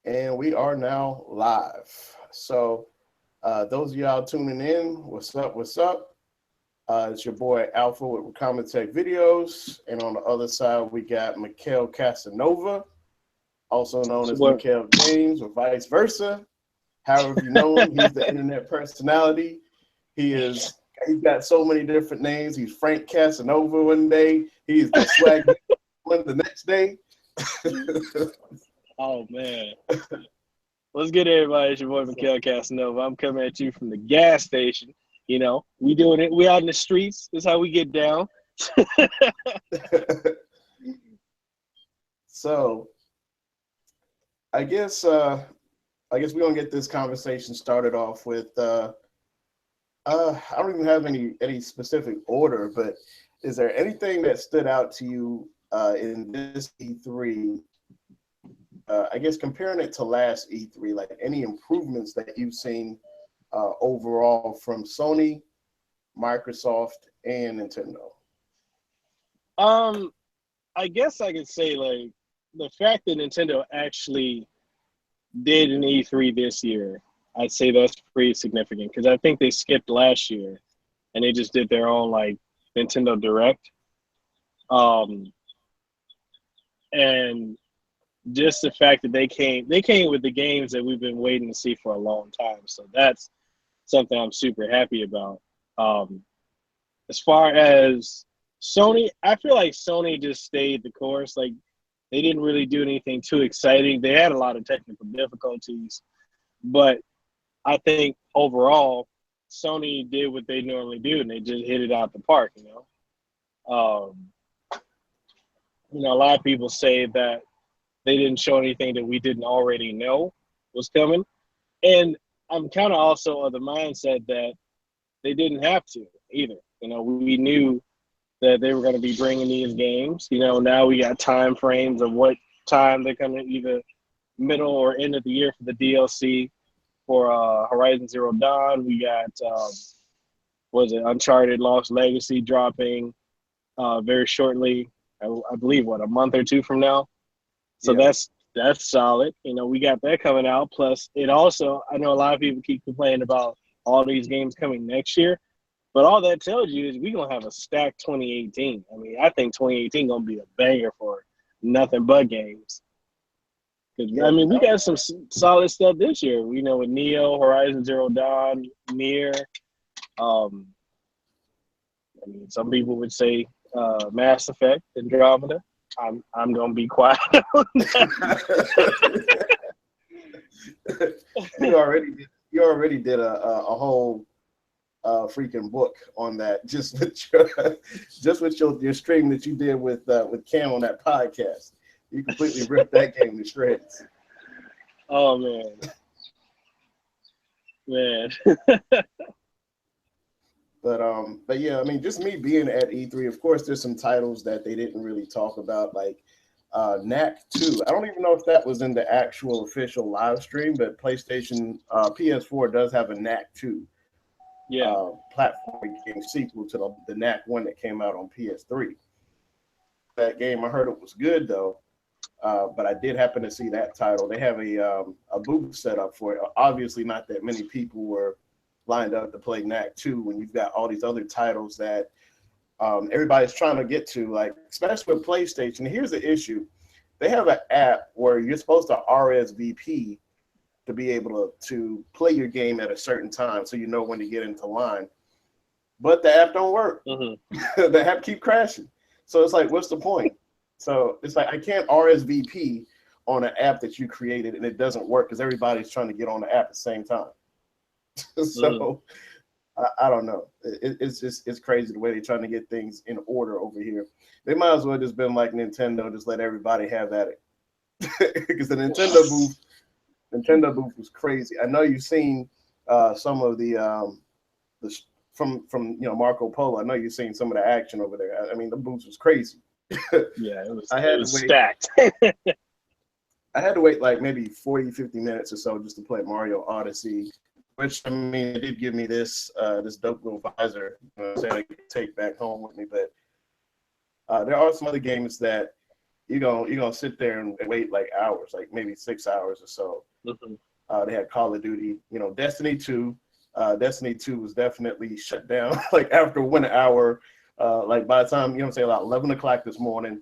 And we are now live. So those of y'all tuning in, what's up, what's up? It's your boy Alpha with Tech Videos. And on the other side, we got Mekel Kasanova, also known as MekelJames or vice versa. However you know him, he's the internet personality. He's got so many different names. He's Frank Kasanova one day. He's the Swagnificent the next day. Oh, man. What's good, everybody? It's your boy, Mekel Kasanova. I'm coming at you from the gas station. You know, we doing it. We out in the streets. This is how we get down. So, I guess we're going to get this conversation started off with, I don't even have any specific order, but is there anything that stood out to you in this E3? I guess comparing it to last E3, like any improvements that you've seen overall from Sony, Microsoft, and Nintendo? I guess I could say, like, the fact that Nintendo actually did an E3 this year, I'd say that's pretty significant because I think they skipped last year and they just did their own, like, Nintendo Direct. And just the fact that they came with the games that we've been waiting to see for a long time. So that's something I'm super happy about. As far as Sony, I feel like Sony just stayed the course. Like, they didn't really do anything too exciting. They had a lot of technical difficulties, but I think overall Sony did what they normally do and they just hit it out the park, you know. A lot of people say that they didn't show anything that we didn't already know was coming. And I'm kind of also of the mindset that they didn't have to either. You know, we knew that they were going to be bringing these games. You know, now we got time frames of what time they're coming, either middle or end of the year for the DLC for Horizon Zero Dawn. We got, Uncharted Lost Legacy dropping very shortly. I believe, a month or two from now. So yeah. That's solid. You know, we got that coming out. Plus, it also, I know a lot of people keep complaining about all these games coming next year, but all that tells you is we're going to have a stacked 2018. I mean, I think 2018 going to be a banger for nothing but games. I mean, we got some solid stuff this year. You know, with Neo, Horizon Zero Dawn, Nier. I mean, some people would say Mass Effect, Andromeda. I'm gonna be quiet on that. You already did a whole freaking book on that just with your stream that you did with Cam on that podcast. You completely ripped that game to shreds. Oh man. But yeah, I mean, just me being at E3, of course, there's some titles that they didn't really talk about, like Knack 2. I don't even know if that was in the actual official live stream, but PlayStation PS4 does have a Knack 2 platform game sequel to the Knack 1 that came out on PS3. That game, I heard it was good though, but I did happen to see that title. They have a booth set up for it. Obviously, not that many people were lined up to play Knack 2 when you've got all these other titles that everybody's trying to get to, like, especially with PlayStation. Here's the issue. They have an app where you're supposed to RSVP to be able to play your game at a certain time so you know when to get into line. But the app don't work. Mm-hmm. The app keep crashing. So it's like, what's the point? So it's like I can't RSVP on an app that you created and it doesn't work because everybody's trying to get on the app at the same time. So I don't know. It's crazy the way they're trying to get things in order over here. They might as well just been like Nintendo, just let everybody have at it. Because the Nintendo booth was crazy. I know you've seen some of the from Marco Polo. I know you've seen some of the action over there. I mean, the booth was crazy. Yeah, it was stacked. I had to wait like maybe 40, 50 minutes or so just to play Mario Odyssey. Which, I mean, it did give me this dope little visor, I could take back home with me. But there are some other games that you're gonna sit there and wait like hours, like maybe 6 hours or so. They had Call of Duty, Destiny 2. Destiny 2 was definitely shut down like after 1 hour. Like by the time, about 11 o'clock this morning,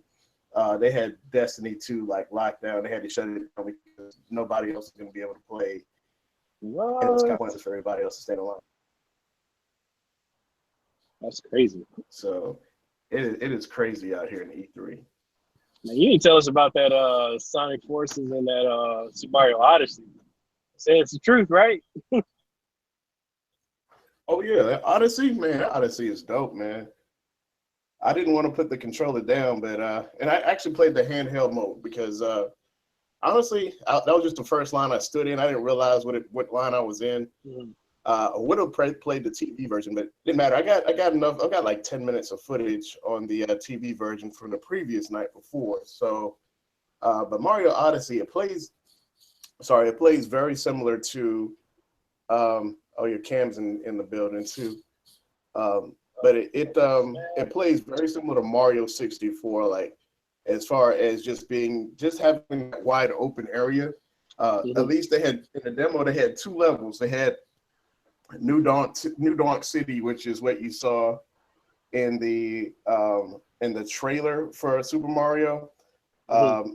they had Destiny 2 like locked down. They had to shut it down because nobody else is going to be able to play. What? And it's kind of pointless for everybody else to stay online. That's crazy. So it is crazy out here in E3. Now, you didn't tell us about that Sonic Forces and that Super Mario Odyssey. Say it's the truth, right? Oh yeah, that Odyssey, man. That Odyssey is dope, man. I didn't want to put the controller down, but and I actually played the handheld mode because honestly, that was just the first line I stood in. I didn't realize what line I was in. I would have played the TV version, but it didn't matter. I got enough. I got like 10 minutes of footage on the TV version from the previous night before. So, but Mario Odyssey, it plays very similar to. Oh, your cam's in the building too. But it plays very similar to Mario 64, like as far as just having that wide open area. At least they had in the demo, they had 2 levels. They had New Donk City, which is what you saw in the trailer for Super Mario.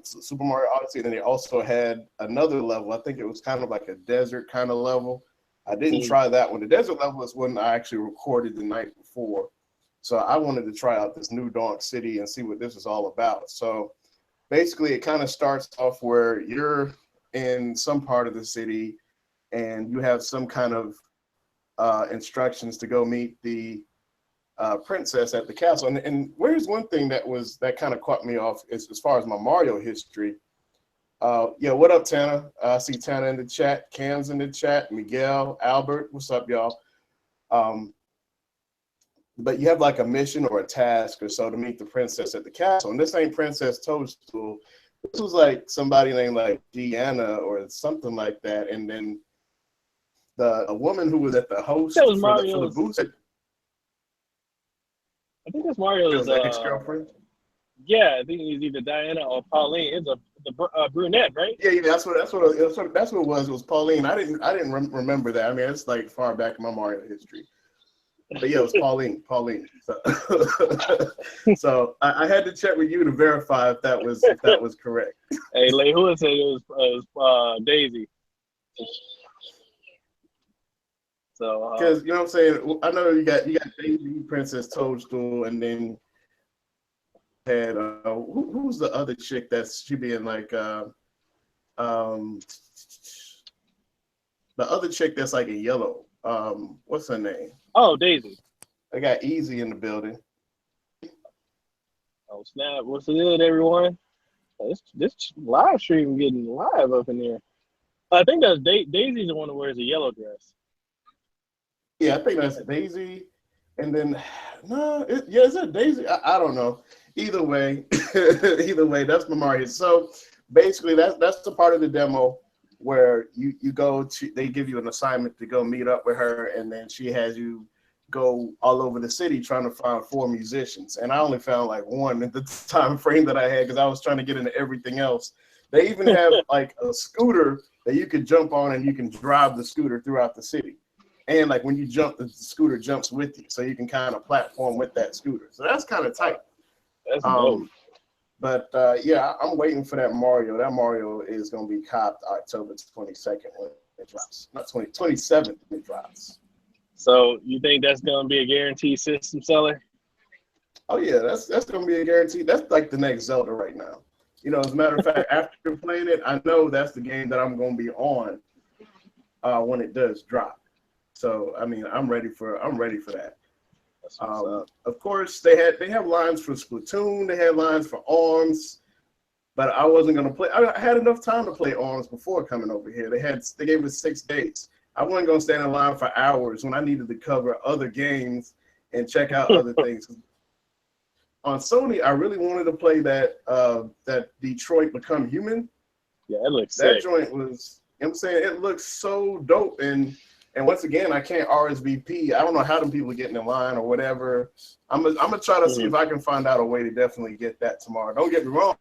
Super Mario Odyssey, and then they also had another level. I think it was kind of like a desert kind of level. I didn't try that one. The desert level is one I actually recorded the night before. So I wanted to try out this New Donk City and see what this is all about. So basically it kind of starts off where you're in some part of the city and you have some kind of instructions to go meet the princess at the castle. And where's one thing that kind of caught me off as far as my Mario history. Yeah, what up, Tana? I see Tana in the chat, Cam's in the chat, Miguel, Albert, what's up, y'all? But you have like a mission or a task or so to meet the princess at the castle. And this ain't Princess Toadstool. This was like somebody named like Deanna or something like that. And then a woman who was at the host that was for the booth. I think that's Mario's ex-girlfriend. Yeah, I think he's either Diana or Pauline. It's the brunette, right? Yeah, that's what it was. It was Pauline. I didn't remember that. I mean, it's like far back in my Mario history. But yeah, it was Pauline. So I had to check with you to verify if that was correct. Hey, like who would say it was Daisy? So because you know what I'm saying. I know you got Daisy, Princess Toadstool, and then had who's the other chick she being like the other chick that's like a yellow. What's her name? Oh, Daisy. I got Easy in the building. Oh snap! What's good, everyone? This live stream getting live up in here. I think that's Daisy's the one who wears a yellow dress. Yeah, I think that's Daisy. And then is that Daisy? I don't know. Either way, that's Mario. So basically, that's the part of the demo where you go to. They give you an assignment to go meet up with her, and then she has you go all over the city trying to find 4 musicians. And I only found like 1 at the time frame that I had because I was trying to get into everything else. They even have like a scooter that you could jump on, and you can drive the scooter throughout the city. And like when you jump, the scooter jumps with you, so you can kind of platform with that scooter. So that's kind of tight. That's dope. But yeah, I'm waiting for that Mario. That Mario is going to be copped October 22nd when it drops. Not 27th when it drops. So you think that's going to be a guaranteed system seller? Oh yeah, that's going to be a guarantee. That's like the next Zelda right now. As a matter of fact, after playing it, I know that's the game that I'm going to be on when it does drop. So I mean, I'm ready for that. Of course, they have lines for Splatoon. They had lines for ARMS, but I wasn't gonna play. I had enough time to play ARMS before coming over here. They gave us 6 days. I wasn't gonna stand in line for hours when I needed to cover other games and check out other things. On Sony, I really wanted to play that Detroit Become Human. Yeah, it looks that sick. Joint was. I'm saying it looks so dope and once again, I can't RSVP. I don't know how them people are getting in line or whatever. I'm gonna try to see if I can find out a way to definitely get that tomorrow. Don't get me wrong.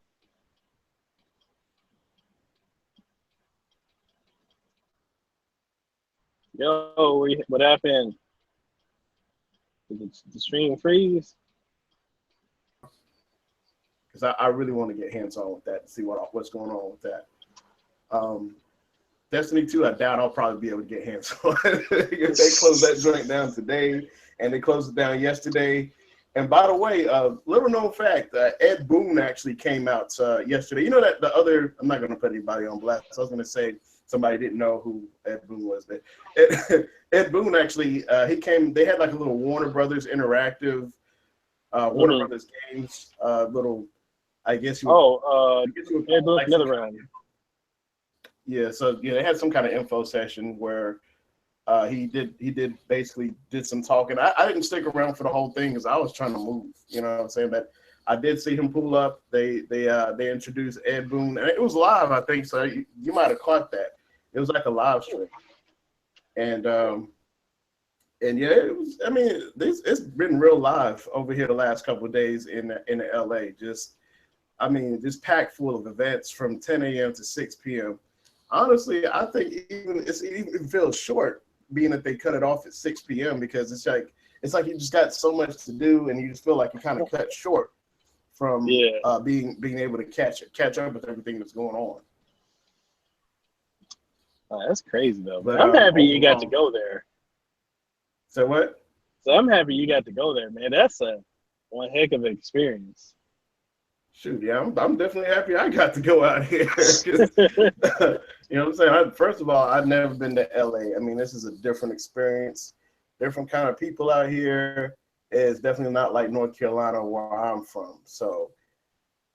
Yo, what happened? Did the stream freeze? Because I really want to get hands-on with that and see what's going on with that. Destiny 2, I doubt I'll probably be able to get hands-on. If they close that joint down today, and they closed it down yesterday. And by the way, little known fact, Ed Boon actually came out yesterday. You know that the other, I'm not going to put anybody on blast. I was going to say somebody didn't know who Ed Boon was. But Ed Boon actually, he came, they had like a little Warner Brothers interactive, Warner Brothers games, little, I guess you would. Ed Boon, another round. Yeah, so yeah, they had some kind of info session where he basically did some talking. I didn't stick around for the whole thing because I was trying to move. You know what I'm saying? But I did see him pull up. They introduced Ed Boon, and it was live, I think. So you might have caught that. It was like a live stream, and yeah, it was. I mean, it's been real live over here the last couple of days in LA. Just packed full of events from 10 a.m. to 6 p.m. Honestly, I think it even feels short, being that they cut it off at 6 p.m. because it's like you just got so much to do, and you just feel like you kind of cut short from being able to catch up with everything that's going on. Oh, that's crazy though. But I'm happy you got to go there. So what? So I'm happy you got to go there, man. That's one heck of an experience. Shoot, yeah, I'm definitely happy I got to go out here. You know what I'm saying? First of all, I've never been to LA. I mean, this is a different experience, different kind of people out here. It's definitely not like North Carolina where I'm from. So,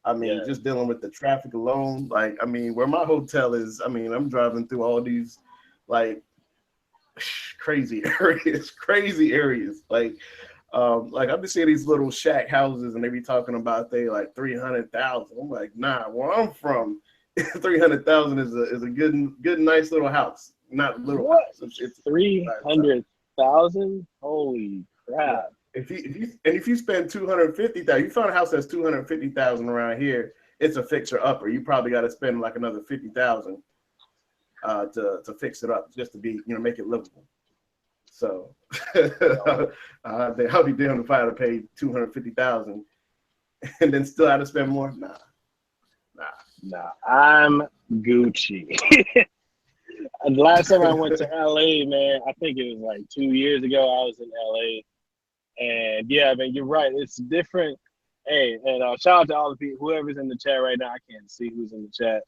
I mean, just dealing with the traffic alone, like, I mean, where my hotel is, I mean, I'm driving through all these, like, crazy areas. Like I've been seeing these little shack houses, and they be talking about they like 300,000. I'm like, nah, where I'm from, 300,000 is a good nice little house. Not little house. It's 300,000. Holy crap! Yeah. If you spend 250,000, you find a house that's 250,000 around here, it's a fixer upper. You probably got to spend like another 50,000 to fix it up just to be, make it livable. So I'll be damned if I had to pay 250,000 and then still had to spend more. Nah. I'm Gucci. The last time I went to LA, man, I think it was like 2 years ago. I was in LA, and yeah, man, you're right. It's different. Hey, and shout out to all the people, whoever's in the chat right now. I can't see who's in the chat.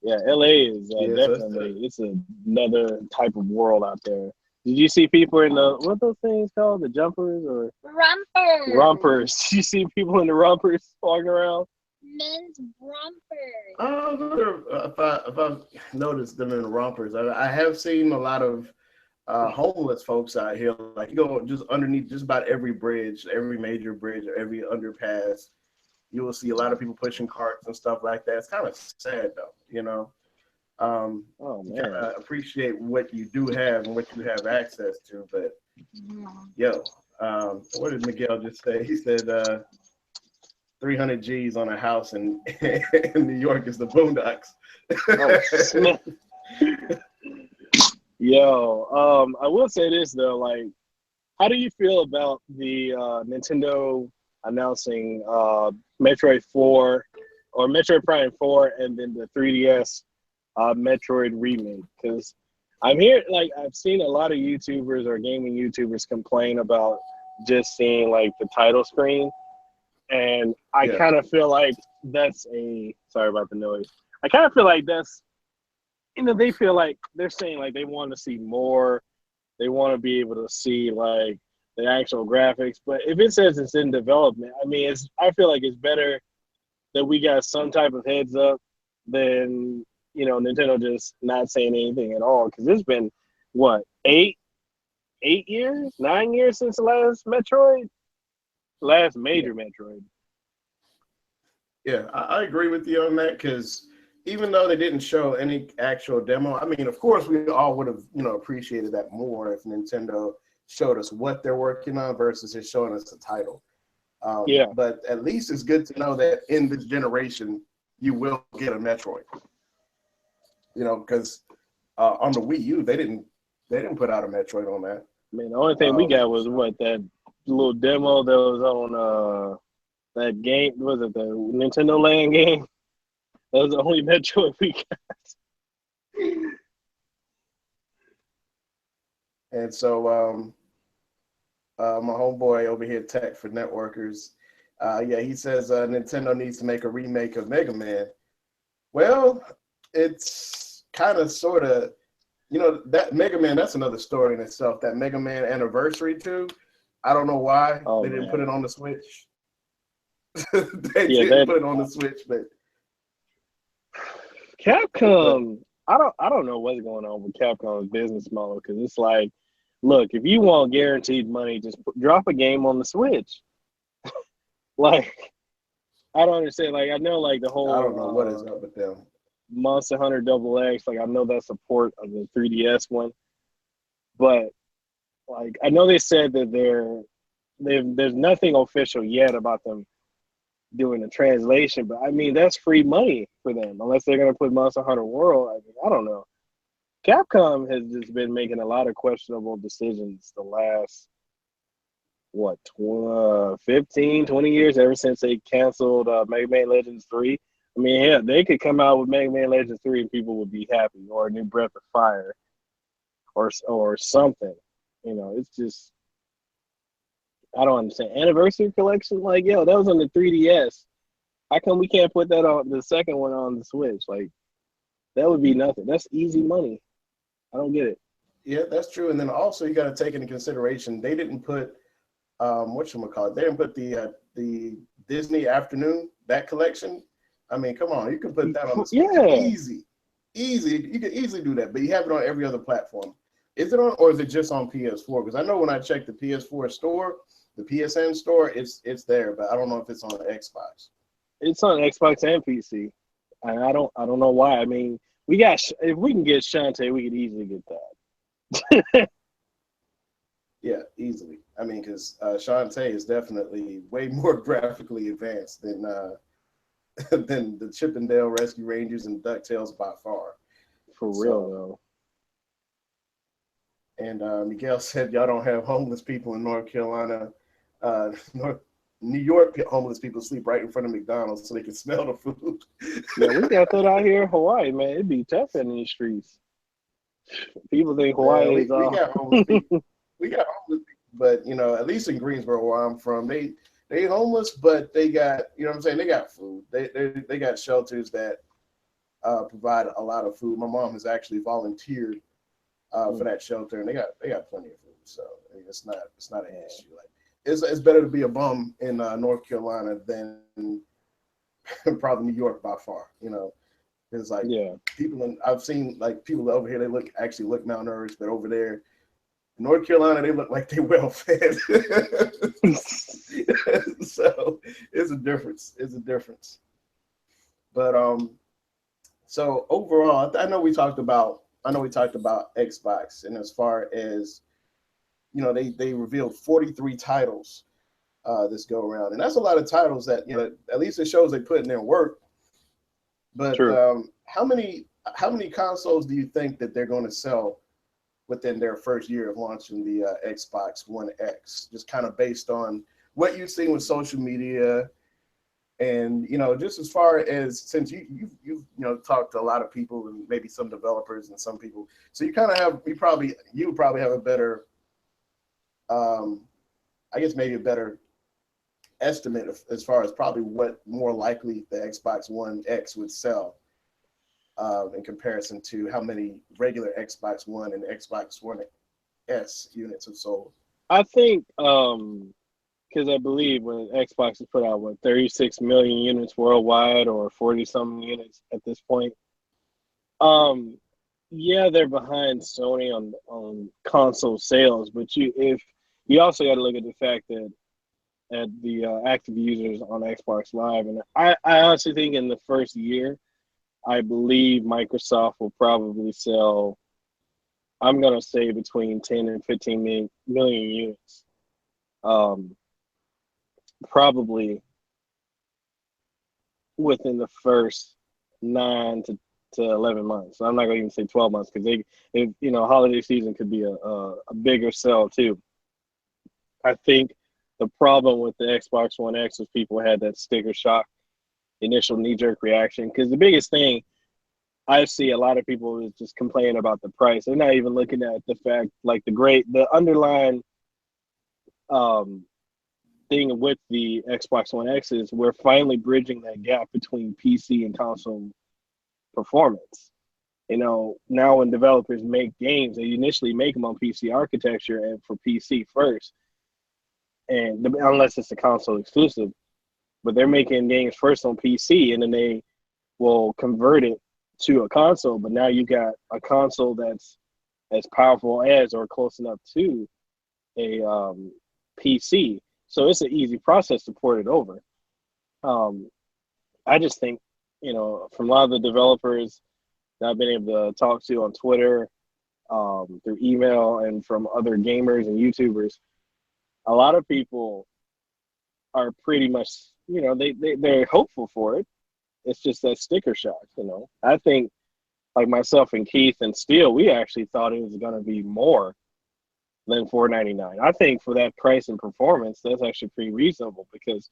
Yeah, LA is definitely, it's another type of world out there. Did you see people in the, what are those things called? The jumpers or? Rompers. Did you see people in the rompers walking around? Men's rompers. Oh, if I've noticed them in the rompers, I have seen a lot of homeless folks out here. Like, you go just underneath just about every bridge, every major bridge, or every underpass. You will see a lot of people pushing carts and stuff like that. It's kind of sad, though, Oh, man. You kind of appreciate what you do have and what you have access to. But, what did Mekel just say? He said 300 G's on a house in New York is the Boondocks. Yo, I will say this, though. Like, how do you feel about the Nintendo announcing Metroid 4 or Metroid Prime 4 and then the 3DS Metroid remake? Because I'm here, like, I've seen a lot of YouTubers or gaming YouTubers complain about just seeing like the title screen, and I kind of feel like that's sorry about the noise. I kind of feel like that's, they feel like they're saying like they want to see more, they want to be able to see like the actual graphics. But if it says it's in development, I mean, I feel like it's better that we got some type of heads up than, Nintendo just not saying anything at all. Because it's been, what, 9 years since the last Metroid? Last major Metroid. Yeah, I agree with you on that, because even though they didn't show any actual demo, I mean, of course, we all would have, appreciated that more if Nintendo showed us what they're working on versus just showing us the title. But at least it's good to know that in this generation, you will get a Metroid. Because on the Wii U, they didn't put out a Metroid on that. I mean, the only thing we got was what, that little demo that was on that game. Was it the Nintendo Land game? That was the only Metroid we got. And so my homeboy over here, Tech for Networkers, he says Nintendo needs to make a remake of Mega Man. Well, it's kind of sort of, that Mega Man, that's another story in itself. That Mega Man Anniversary 2, I don't know why they didn't put it on the Switch. They didn't put it on the Switch, but Capcom, I don't know what's going on with Capcom's business model, because it's like, look, if you want guaranteed money, just drop a game on the Switch. Like, I don't understand. Like, I know, like, the whole I don't know what is up with them. Monster Hunter XX, like, I know that's a port of the 3DS one, but like, I know they said that there's nothing official yet about them doing a translation, but I mean, that's free money for them unless they're going to put Monster Hunter World. I mean, I don't know. Capcom has just been making a lot of questionable decisions the last 15, 20 years, ever since they canceled Mega Man Legends 3. I mean, yeah, they could come out with Mega Man Legends 3 and people would be happy, or a new Breath of Fire, or something. It's just, I don't understand. Anniversary collection, like, yo, that was on the 3DS. How come we can't put that on the second one on the Switch? Like, that would be nothing. That's easy money. I don't get it. Yeah, that's true. And then also you got to take into consideration they didn't put whatchamacallit, they didn't put the Disney Afternoon, that collection. I mean, come on, you can put that on the Switch. Yeah. Easy. You can easily do that, but you have it on every other platform. Is it on, or is it just on PS4? Because I know when I checked the PS4 store, the PSN store, it's there, but I don't know if it's on the Xbox. It's on Xbox and PC, and I don't know why. I mean, if we can get Shantae, we could easily get that. Yeah, easily. I mean, because Shantae is definitely way more graphically advanced than the Chip and Dale Rescue Rangers and DuckTales by far. For real, though. And Miguel said y'all don't have homeless people in North Carolina. New York homeless people sleep right in front of McDonald's so they can smell the food. Yeah, we got that out here in Hawaii, man. It'd be tough in these streets. People think Hawaii is we got homeless people. We got homeless people, but at least in Greensboro, where I'm from, they homeless, but they got, what I'm saying, they got food. They got shelters that provide a lot of food. My mom has actually volunteered for that shelter, and they got plenty of food. So I mean, it's not an issue. Like, it's better to be a bum in North Carolina than probably New York by far. It's like I've seen like people over here, they actually look malnourished, but over there in North Carolina, they look like they well fed. So it's a difference. But so overall, I know we talked about Xbox, and as far as they revealed 43 titles this go around, and that's a lot of titles that at least it shows they put in their work. But how many consoles do you think that they're going to sell within their first year of launching the Xbox One X? Just kind of based on what you've seen with social media, and just as far as, since you've talked to a lot of people and maybe some developers and some people, so you would probably have a better, I guess maybe a better estimate as far as probably what more likely the Xbox One X would sell in comparison to how many regular Xbox One and Xbox One S units have sold. I think because I believe when Xbox has put out 36 million units worldwide, or 40-something units at this point. Yeah, they're behind Sony on console sales, but you also got to look at the fact that at the active users on Xbox Live, and I honestly think in the first year, I believe Microsoft will probably sell, I'm gonna say, between 10 and 15 million units. Probably within the first 9 to to 11 months. I'm not going to even say 12 months because holiday season could be a bigger sell too. I think the problem with the Xbox One X is people had that sticker shock, initial knee-jerk reaction. Because the biggest thing I see a lot of people is just complaining about the price. They're not even looking at the fact, like the underlying thing with the Xbox One X is we're finally bridging that gap between PC and console performance. Now when developers make games, they initially make them on PC architecture and for PC first, and unless it's a console exclusive, but they're making games first on PC and then they will convert it to a console. But now you got a console that's as powerful as or close enough to a PC, so it's an easy process to port it over. I just think, from a lot of the developers that I've been able to talk to on Twitter, through email, and from other gamers and YouTubers, a lot of people are pretty much, they're hopeful for it. It's just that sticker shock, I think, like myself and Keith and Steele, we actually thought it was going to be more than $499. I think for that price and performance, that's actually pretty reasonable because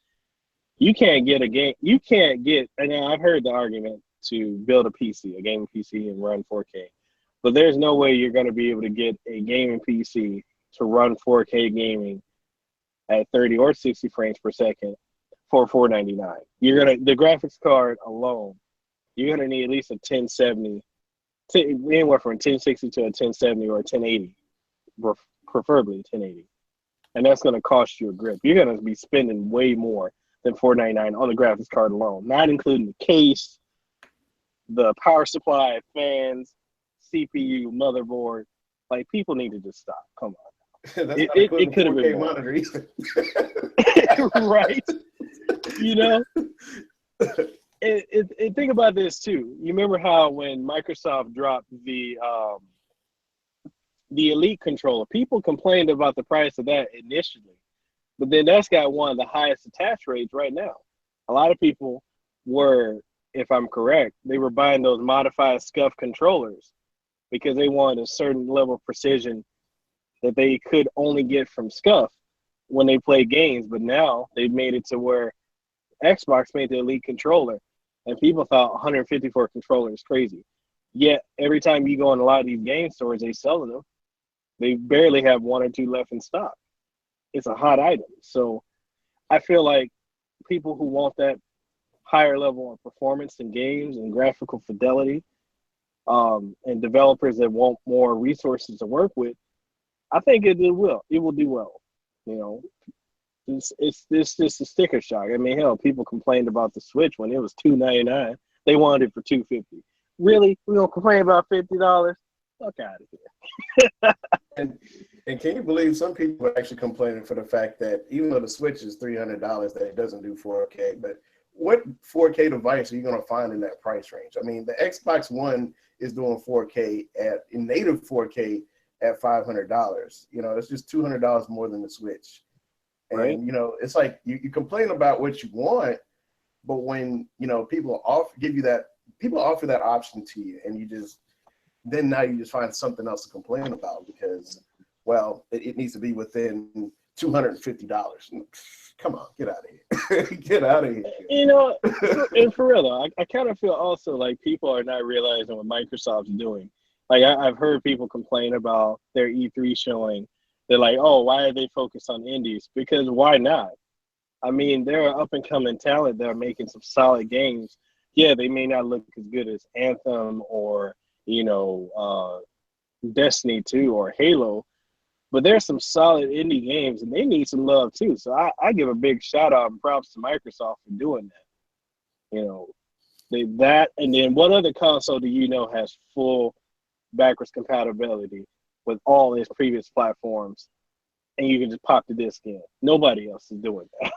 you can't get a game. You can't get, and I've heard the argument to build a gaming PC and run 4K, but there's no way you're going to be able to get a gaming PC to run 4K gaming at 30 or 60 frames per second for $499. The graphics card alone, you're gonna need at least a 1070, anywhere from a 1060 to a 1070 or a 1080, preferably 1080, and that's gonna cost you a grip. You're gonna be spending way more than $499 on the graphics card alone, not including the case, the power supply, fans, CPU, motherboard. Like, people need to just stop. Come on. It could have been more. Monitor either. Right? And think about this too. You remember how when Microsoft dropped the Elite controller, people complained about the price of that initially, but then that's got one of the highest attach rates right now. A lot of people were, if I'm correct, they were buying those modified SCUF controllers because they wanted a certain level of precision that they could only get from SCUF when they play games. But now they've made it to where Xbox made the Elite controller, and people thought 154 controller is crazy. Yet every time you go in a lot of these game stores, they selling them. They barely have one or two left in stock. It's a hot item. So I feel like people who want that higher level of performance in games and graphical fidelity, and developers that want more resources to work with, I think it will do well. It's just a sticker shock. I mean, hell, people complained about the Switch when it was $299. They wanted it for $250. Really? We gonna complain about $50? Fuck out of here. And can you believe some people are actually complaining for the fact that even though the Switch is $300, that it doesn't do 4K, but what 4K device are you going to find in that price range? I mean, the Xbox One is doing 4K in native 4K at $500. It's just $200 more than the Switch. And, right. It's like you complain about what you want, but when, people offer that option to you, and now you just find something else to complain about because, well, it needs to be within $250. Come on, get out of here. Get out of here. And for real though, I kind of feel also like people are not realizing what Microsoft's doing. Like I've heard people complain about their E3 showing. They're like, oh, why are they focused on indies? Because why not? I mean, there are up-and-coming talent that are making some solid games. Yeah, they may not look as good as Anthem or, Destiny 2 or Halo, but there's some solid indie games, and they need some love too. So I give a big shout-out and props to Microsoft for doing that. And then what other console do you know has full backwards compatibility with all its previous platforms, and you can just pop the disc in? Nobody else is doing that.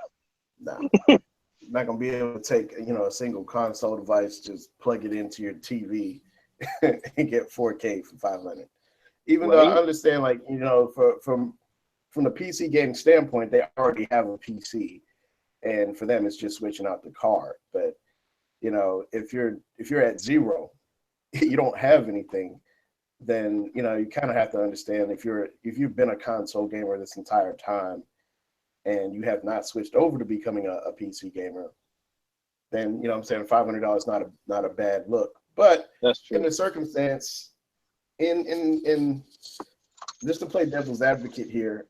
No, you're not gonna be able to take a single console device, just plug it into your TV, and get 4K for $500. Even though I understand, from the PC gaming standpoint, they already have a PC, and for them it's just switching out the card. But if you're at zero, you don't have anything, then you kind of have to understand if you've been a console gamer this entire time and you have not switched over to becoming a PC gamer, then what I'm saying, $500 not a bad look. But that's true. In the circumstance, in just to play devil's advocate here,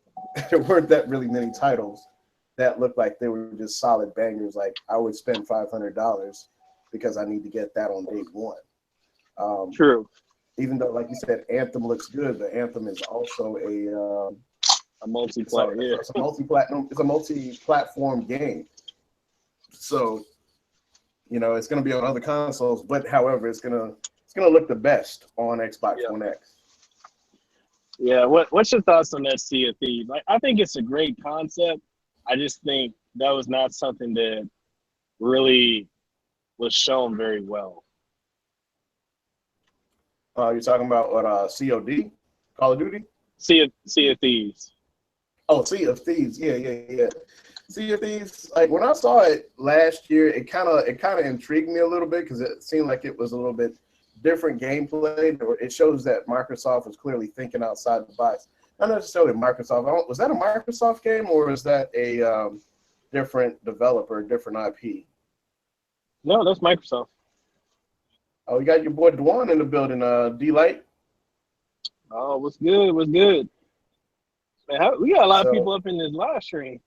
there weren't that really many titles that looked like they were just solid bangers. Like I would spend $500 because I need to get that on day one. True. Even though, like you said, Anthem looks good, but Anthem is also a multiplayer. It's a multi-platform game. So, it's going to be on other consoles, but however, it's going to look the best on Xbox One X. Yeah. What's your thoughts on that Sea of Thieves? I think it's a great concept. I just think that was not something that really was shown very well. You're talking about what? COD, Call of Duty. Sea of Thieves. Oh, Sea of Thieves. Yeah. Sea of Thieves. Like when I saw it last year, it kind of intrigued me a little bit because it seemed like it was a little bit different gameplay. It shows that Microsoft was clearly thinking outside the box. Not necessarily Microsoft. Was that a Microsoft game or was that a different developer, different IP? No, that's Microsoft. Oh, you got your boy Dwan in the building, D-Light. Oh, what's good? Man, we got a lot of people up in this live stream.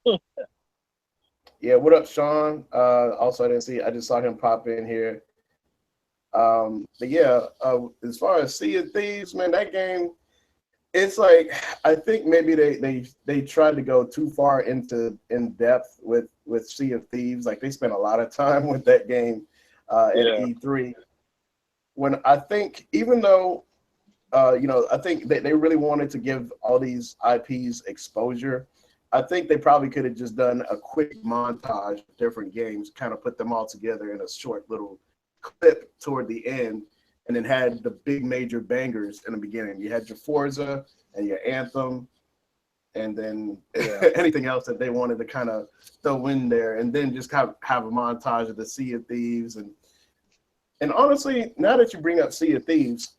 Yeah, what up, Sean? Also, I just saw him pop in here. But yeah, as far as Sea of Thieves, man, that game, it's like I think maybe they tried to go too far in depth with Sea of Thieves. Like they spent a lot of time with that game at E3. When I think, even though, I think they really wanted to give all these IPs exposure, I think they probably could have just done a quick montage of different games, kind of put them all together in a short little clip toward the end, and then had the big major bangers in the beginning. You had your Forza and your Anthem, and then anything else that they wanted to kind of throw in there, and then just have a montage of the Sea of Thieves. And honestly, now that you bring up Sea of Thieves,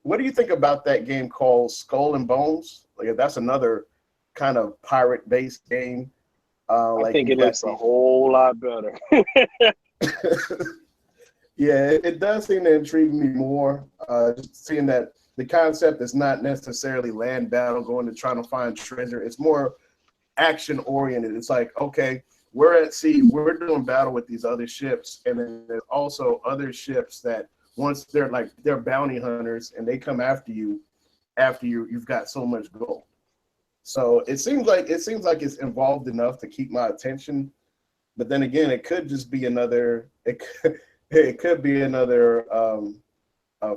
what do you think about that game called Skull and Bones? Like that's another kind of pirate-based game. I think it looks a whole lot better. Yeah, it does seem to intrigue me more. Just seeing that the concept is not necessarily land battle, going to trying to find treasure. It's more action-oriented. It's like, okay, we're at sea, we're doing battle with these other ships, and then there's also other ships that once they're bounty hunters and they come after you've got so much gold. So it seems like it's involved enough to keep my attention, but then again, it could just be another. It could be another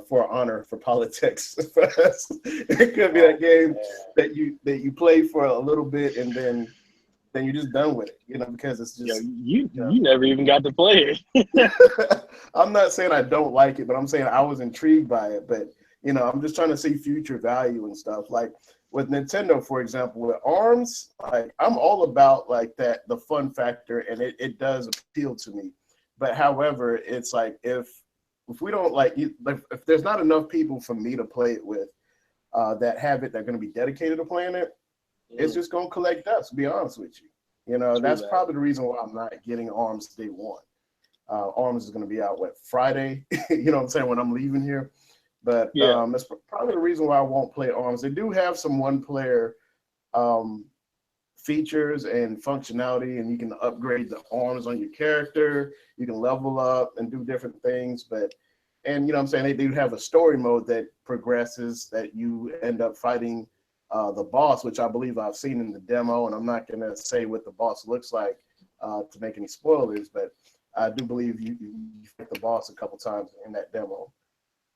For Honor for Poli-Techs. It could be that game that you play for a little bit and then you're just done with it, because it's just you never even got to play it. I'm not saying I don't like it, but I'm saying I was intrigued by it. But I'm just trying to see future value and stuff. Like with Nintendo, for example, with ARMS, like I'm all about like that, the fun factor, and it does appeal to me. But however, it's like if we don't if there's not enough people for me to play it with that have it, they're going to be dedicated to playing it. It's just going to collect dust, to be honest with you. That's probably the reason why I'm not getting ARMS day one. ARMS is going to be out, Friday? You know what I'm saying, when I'm leaving here. But that's probably the reason why I won't play ARMS. They do have some one-player features and functionality, and you can upgrade the arms on your character. You can level up and do different things. And what I'm saying, they do have a story mode that progresses, that you end up fighting the boss, which I believe I've seen in the demo, and I'm not going to say what the boss looks like to make any spoilers, but I do believe you fight the boss a couple times in that demo.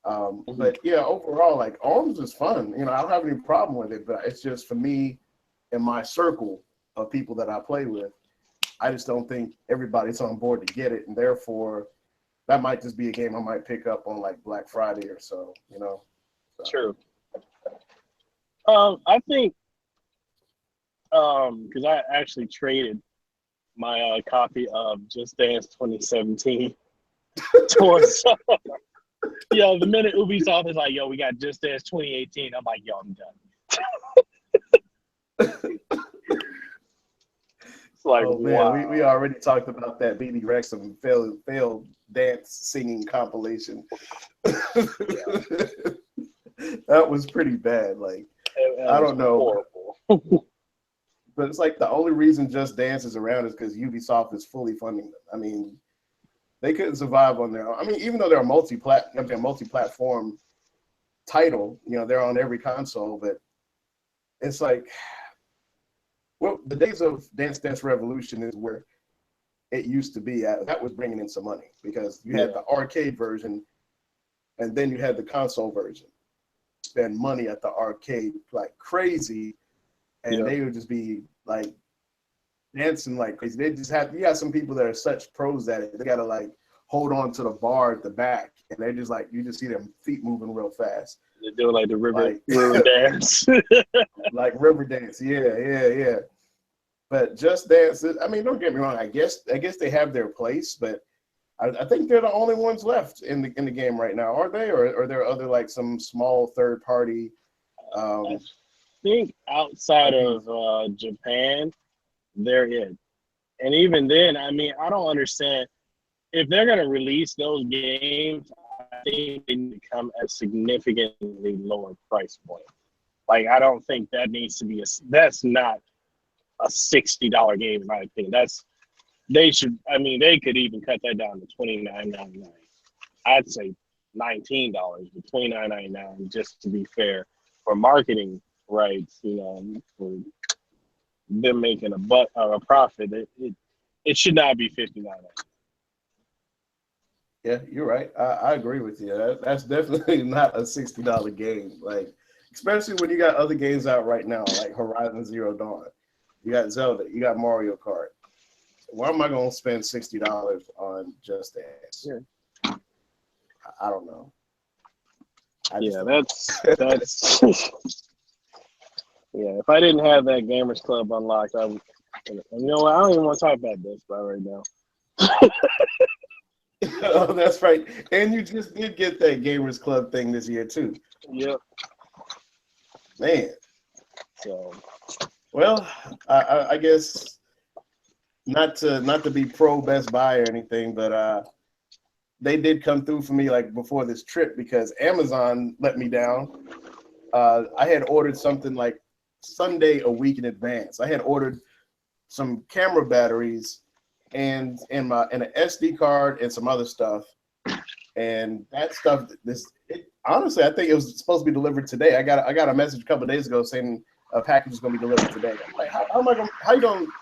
But yeah, overall, like ARMS is fun. I don't have any problem with it, but it's just for me in my circle of people that I play with, I just don't think everybody's on board to get it, and therefore that might just be a game I might pick up on like Black Friday or so. So. True. I think because I actually traded my copy of Just Dance 2017 towards Yo, the minute Ubisoft is like, yo, we got Just Dance 2018, I'm like, yo, I'm done. It's like, Oh man, wow. we already talked about that BB Rexham failed dance singing compilation. That was pretty bad. Like, I don't know. Horrible. But it's like the only reason Just Dance is around is because Ubisoft is fully funding them. I mean, they couldn't survive on their own. I mean, even though they're a multi-platform title, you know, they're on every console, but it's like, well, the days of Dance Dance Revolution is where it used to be at. That was bringing in some money because you had the arcade version and then you had the console version. Spend money at the arcade like crazy, and they would just be like dancing like crazy. They just have, you got some people that are such pros at it. They gotta like hold on to the bar at the back, and they're just like, you just see their feet moving real fast. They're doing like the river dance. Like river dance, yeah. But Just Dance, I mean, don't get me wrong. I guess they have their place, but I think they're the only ones left in the game right now, are they? Or are there other like some small third party? I think outside of Japan, they're it. And even then, I mean, I don't understand if they're gonna release those games. I think they need to come at a significantly lower price point. Like, I don't think that needs to be that's not a $60 game in my opinion. They could even cut that down to $29.99. I'd say $19, but $29.99 just to be fair for marketing rights, you know, for them making a profit. It should not be $59. Yeah, you're right. I agree with you. That's definitely not a $60 game. Like, especially when you got other games out right now, like Horizon Zero Dawn. You got Zelda. You got Mario Kart. Why am I going to spend $60 on Just Dance? Yeah. I don't know. That's yeah. If I didn't have that Gamers Club unlocked, I would. You know what? I don't even want to talk about this right now. Oh, that's right. And you just did get that Gamers Club thing this year too. Yep. Man. So. Well, I guess not to be pro Best Buy or anything, but they did come through for me like before this trip because Amazon let me down. I had ordered something like Sunday a week in advance. I had ordered some camera batteries and an SD card and some other stuff. And that stuff, honestly, I think it was supposed to be delivered today. I got a message a couple of days ago saying a package is going to be delivered today. I'm like, how you going to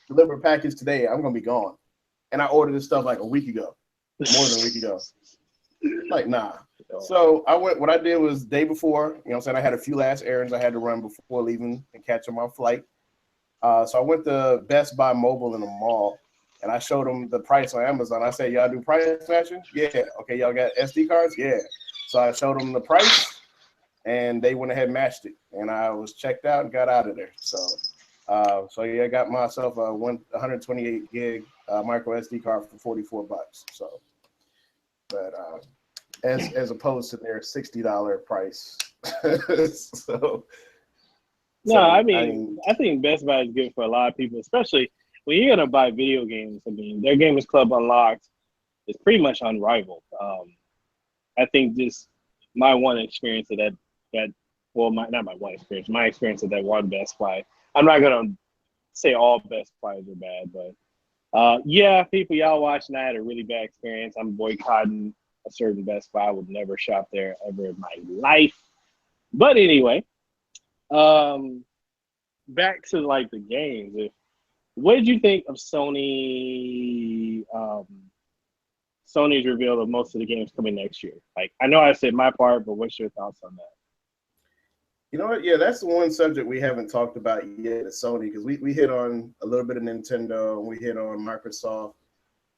deliver a package today? I'm going to be gone. And I ordered this stuff like a week ago, more than a week ago. Like, nah. So what I did was day before, you know what I'm saying, I had a few last errands I had to run before leaving and catching my flight. So I went to Best Buy Mobile in the mall, and I showed them the price on Amazon. I said, y'all do price matching? Yeah. Okay, y'all got SD cards? Yeah. So I showed them the price, and they went ahead and matched it. And I was checked out and got out of there. So I got myself a 128 gig micro SD card for $44. So, but as opposed to their $60 price. I think Best Buy is good for a lot of people, especially when you're gonna buy video games. I mean, their Gamers Club Unlocked is pretty much unrivaled. I think just my one experience of my experience at that one Best Buy. I'm not gonna say all Best Buys are bad, but people y'all watching, I had a really bad experience. I'm boycotting a certain Best Buy. I would never shop there ever in my life. But anyway, back to like the games. What did you think of Sony? Sony's reveal of most of the games coming next year. Like, I know I said my part, but what's your thoughts on that? You know what? Yeah, that's the one subject we haven't talked about yet at Sony, because we hit on a little bit of Nintendo and we hit on Microsoft.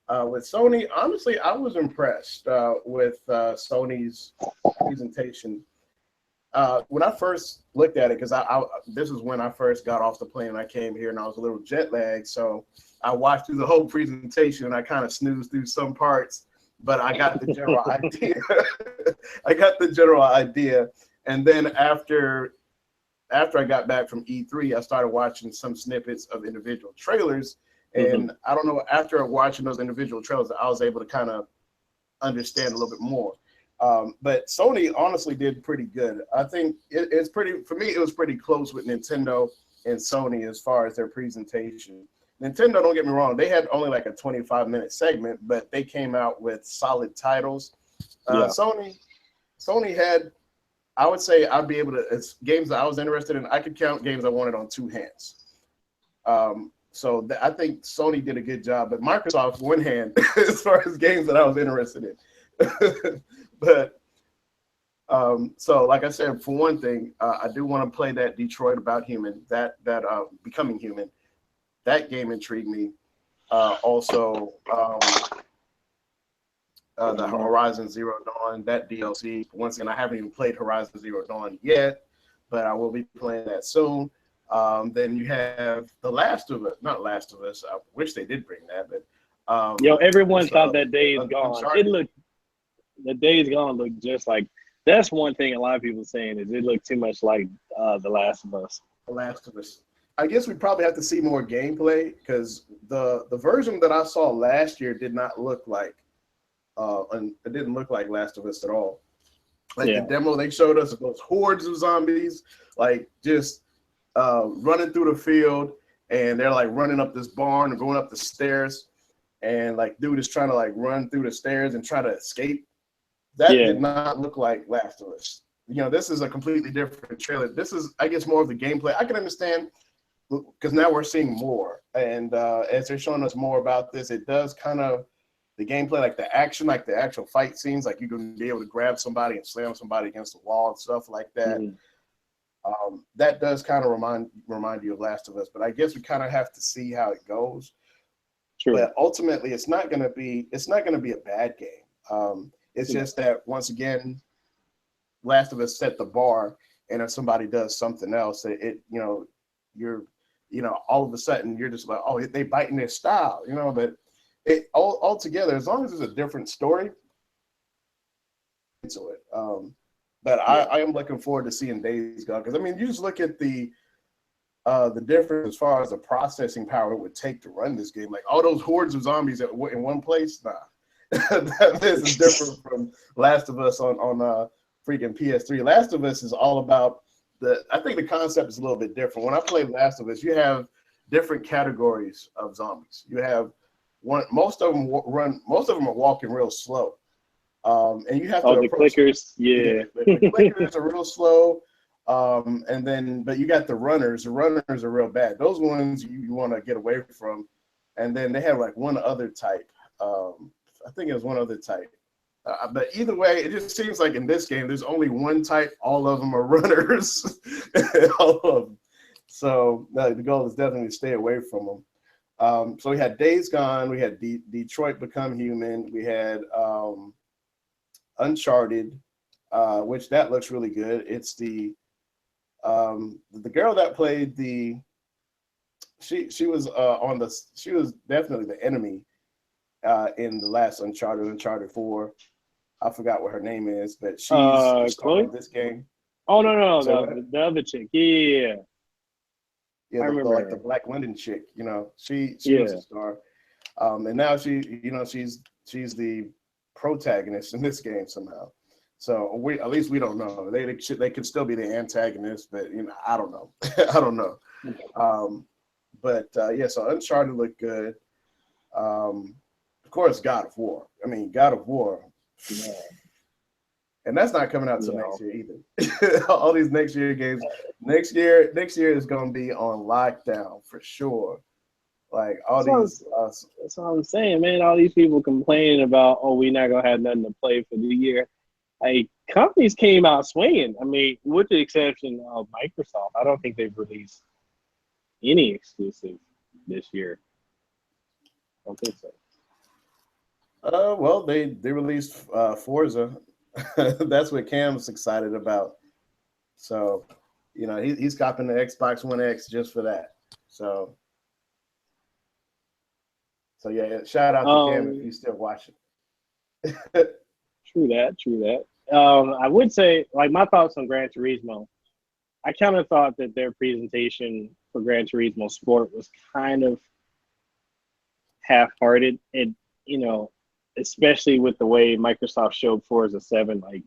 With Sony, honestly, I was impressed with Sony's presentation. When I first looked at it, because this is when I first got off the plane and I came here and I was a little jet lagged, so I watched through the whole presentation and I kind of snoozed through some parts but I got the general idea. I got the general idea, and then after I got back from E3, I started watching some snippets of individual trailers, and I don't know. After watching those individual trailers, I was able to kind of understand a little bit more. But Sony honestly did pretty good. I think it's pretty, for me, it was pretty close with Nintendo and Sony as far as their presentation. Nintendo, don't get me wrong, they had only like a 25-minute segment, but they came out with solid titles. Sony had, I would say I'd be able to, it's games that I was interested in. I could count games I wanted on two hands. So I think Sony did a good job, but Microsoft, one hand, as far as games that I was interested in. But so like I said, for one thing, I do want to play that Detroit About Human, that Becoming Human. That game intrigued me. Also, the Horizon Zero Dawn, that DLC. Once again, I haven't even played Horizon Zero Dawn yet, but I will be playing that soon. Then you have The Last of Us, not Last of Us. I wish they did bring that, but everyone thought that Days Gone. The Days Gone looked just like. That's one thing a lot of people are saying is it looked too much like The Last of Us. The Last of Us. I guess we probably have to see more gameplay because the version that I saw last year did not look like it didn't look like Last of Us at all. Like the demo they showed us, those hordes of zombies, like just running through the field, and they're like running up this barn and going up the stairs, and like dude is trying to like run through the stairs and try to escape. That did not look like Last of Us. You know, this is a completely different trailer. This is, I guess, more of the gameplay. I can understand because now we're seeing more, and as they're showing us more about this, it does kind of the gameplay, like the action, like the actual fight scenes, like you're going to be able to grab somebody and slam somebody against the wall and stuff like that. That does kind of remind you of Last of Us, but I guess we kind of have to see how it goes. True. But ultimately, it's not going to be a bad game. It's just that once again, Last of Us set the bar, and if somebody does something else, all of a sudden you're just like, oh, they biting their style, But it all together, as long as it's a different story, into it. But I am looking forward to seeing Days Gone because I mean, you just look at the difference as far as the processing power it would take to run this game. Like all those hordes of zombies in one place, nah. This is different from Last of Us on freaking PS3. Last of Us is all about I think the concept is a little bit different. When I play Last of Us, you have different categories of zombies. You have most of them are walking real slow. And you have to the clickers, the clickers are real slow. But you got the runners. The runners are real bad. Those ones you want to get away from. And then they have like one other type. I think it was one other type. But either way, it just seems like in this game, there's only one type. All of them are runners. All of them. So the goal is definitely to stay away from them. So we had Days Gone. We had Detroit Become Human. We had Uncharted, which that looks really good. It's the girl that played she was definitely the enemy in the last Uncharted 4. I forgot what her name is, but she's in this game. Oh no, the other chick. Yeah, I remember like the Black London chick. She was a star. And now she's the protagonist in this game somehow. So at least we don't know. They could still be the antagonist, but I don't know. I don't know. So Uncharted looked good. Of course, God of War. I mean, God of War. Yeah. And that's not coming out till next year either. All these next year games. Next year is going to be on lockdown for sure. Like that's what I'm saying, man. All these people complaining about, we're not gonna have nothing to play for the year. Like companies came out swinging. I mean, with the exception of Microsoft, I don't think they've released any exclusive this year. I don't think so. Well, they released Forza. That's what Cam's excited about. So, he's copping the Xbox One X just for that. So yeah, shout out to Cam if he's still watching. True that. I would say, like, my thoughts on Gran Turismo. I kind of thought that their presentation for Gran Turismo Sport was kind of half-hearted, and especially with the way Microsoft showed Forza 7, like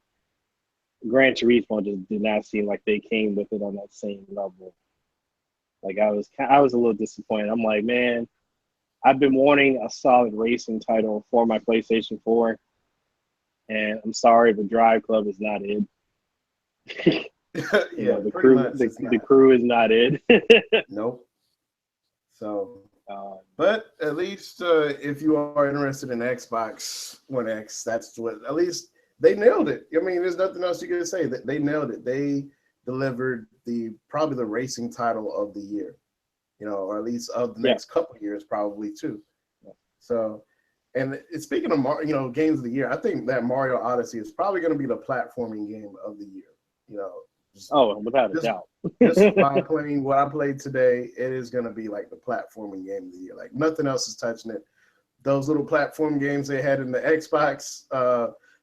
Gran Turismo just did not seem like they came with it on that same level. Like I was a little disappointed. I'm like, man, I've been wanting a solid racing title for my PlayStation 4, and I'm sorry, but Drive Club is not it. Yeah, the the crew is not it. Nope. So, but at least if you are interested in Xbox One X, that's what at least they nailed it. I mean, there's nothing else you can say. That they nailed it. They delivered probably the racing title of the year, or at least of the next couple of years, probably too. So, and speaking of games of the year, I think that Mario Odyssey is probably going to be the platforming game of the year. Without a doubt. Just by playing what I played today, it is going to be like the platforming game of the year. Like nothing else is touching it. Those little platform games they had in the Xbox,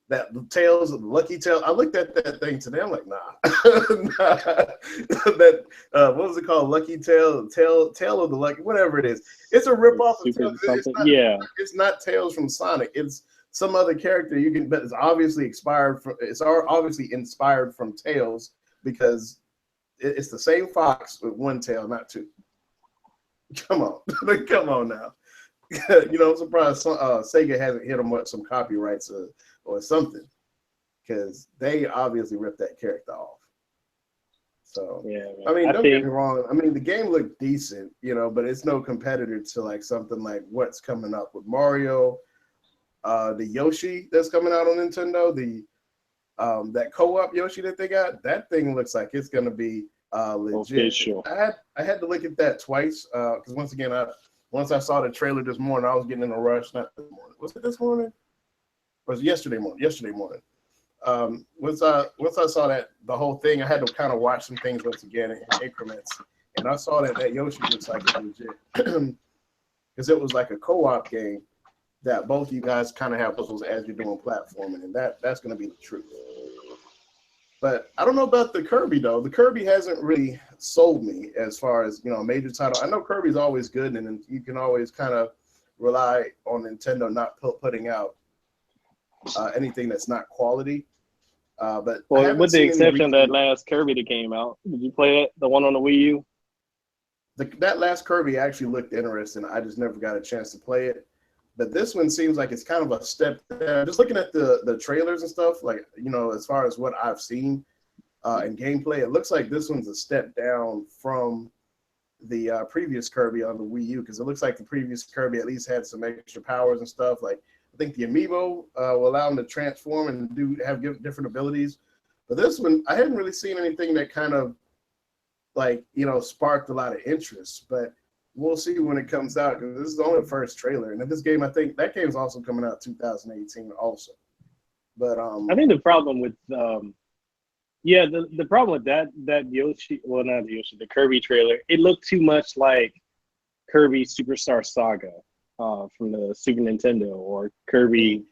that Tails, Lucky Tails. I looked at that thing today. I'm like, nah. That what was it called? Lucky Tail of the Lucky, whatever it is. It's a ripoff of Tails. It's not Tails from Sonic. It's some other character but it's obviously obviously inspired from Tails because it's the same fox with one tail, not two. Come on, come on now. I'm surprised Sega hasn't hit them with some copyrights or something, because they obviously ripped that character off. So yeah, I mean, don't get me wrong. I mean, the game looked decent, but it's no competitor to like something like what's coming up with Mario, the Yoshi that's coming out on Nintendo, that co-op Yoshi that they got. That thing looks like it's gonna be legit. Official. I had to look at that twice because once again, once I saw the trailer this morning, I was getting in a rush. Not this morning. Was it this morning? Or was it yesterday morning? Yesterday morning. Once I saw the whole thing, I had to kind of watch some things once again in increments, and I saw that Yoshi looks like it's legit because it was like a co-op game that both you guys kind of have puzzles as you're doing platforming, and that's going to be the truth. But I don't know about the Kirby though. The Kirby hasn't really sold me as far as a major title. I know Kirby's always good, and you can always kind of rely on Nintendo not putting out anything that's not quality. But with the exception of that last Kirby that came out, did you play it? The one on the Wii U? That last Kirby actually looked interesting. I just never got a chance to play it. But this one seems like it's kind of a step down. Just looking at the trailers and stuff, like, as far as what I've seen in gameplay, it looks like this one's a step down from the previous Kirby on the Wii U, because it looks like the previous Kirby at least had some extra powers and stuff. Like, I think the amiibo will allow him to transform and have different abilities. But this one, I hadn't really seen anything that kind of sparked a lot of interest. But we'll see when it comes out, because this is only the first trailer. And this game, I think that game is also coming out 2018 also. But I think the problem with the problem with that Yoshi, well, not the Yoshi, the Kirby trailer, it looked too much like Kirby Superstar Saga from the Super Nintendo, or Kirby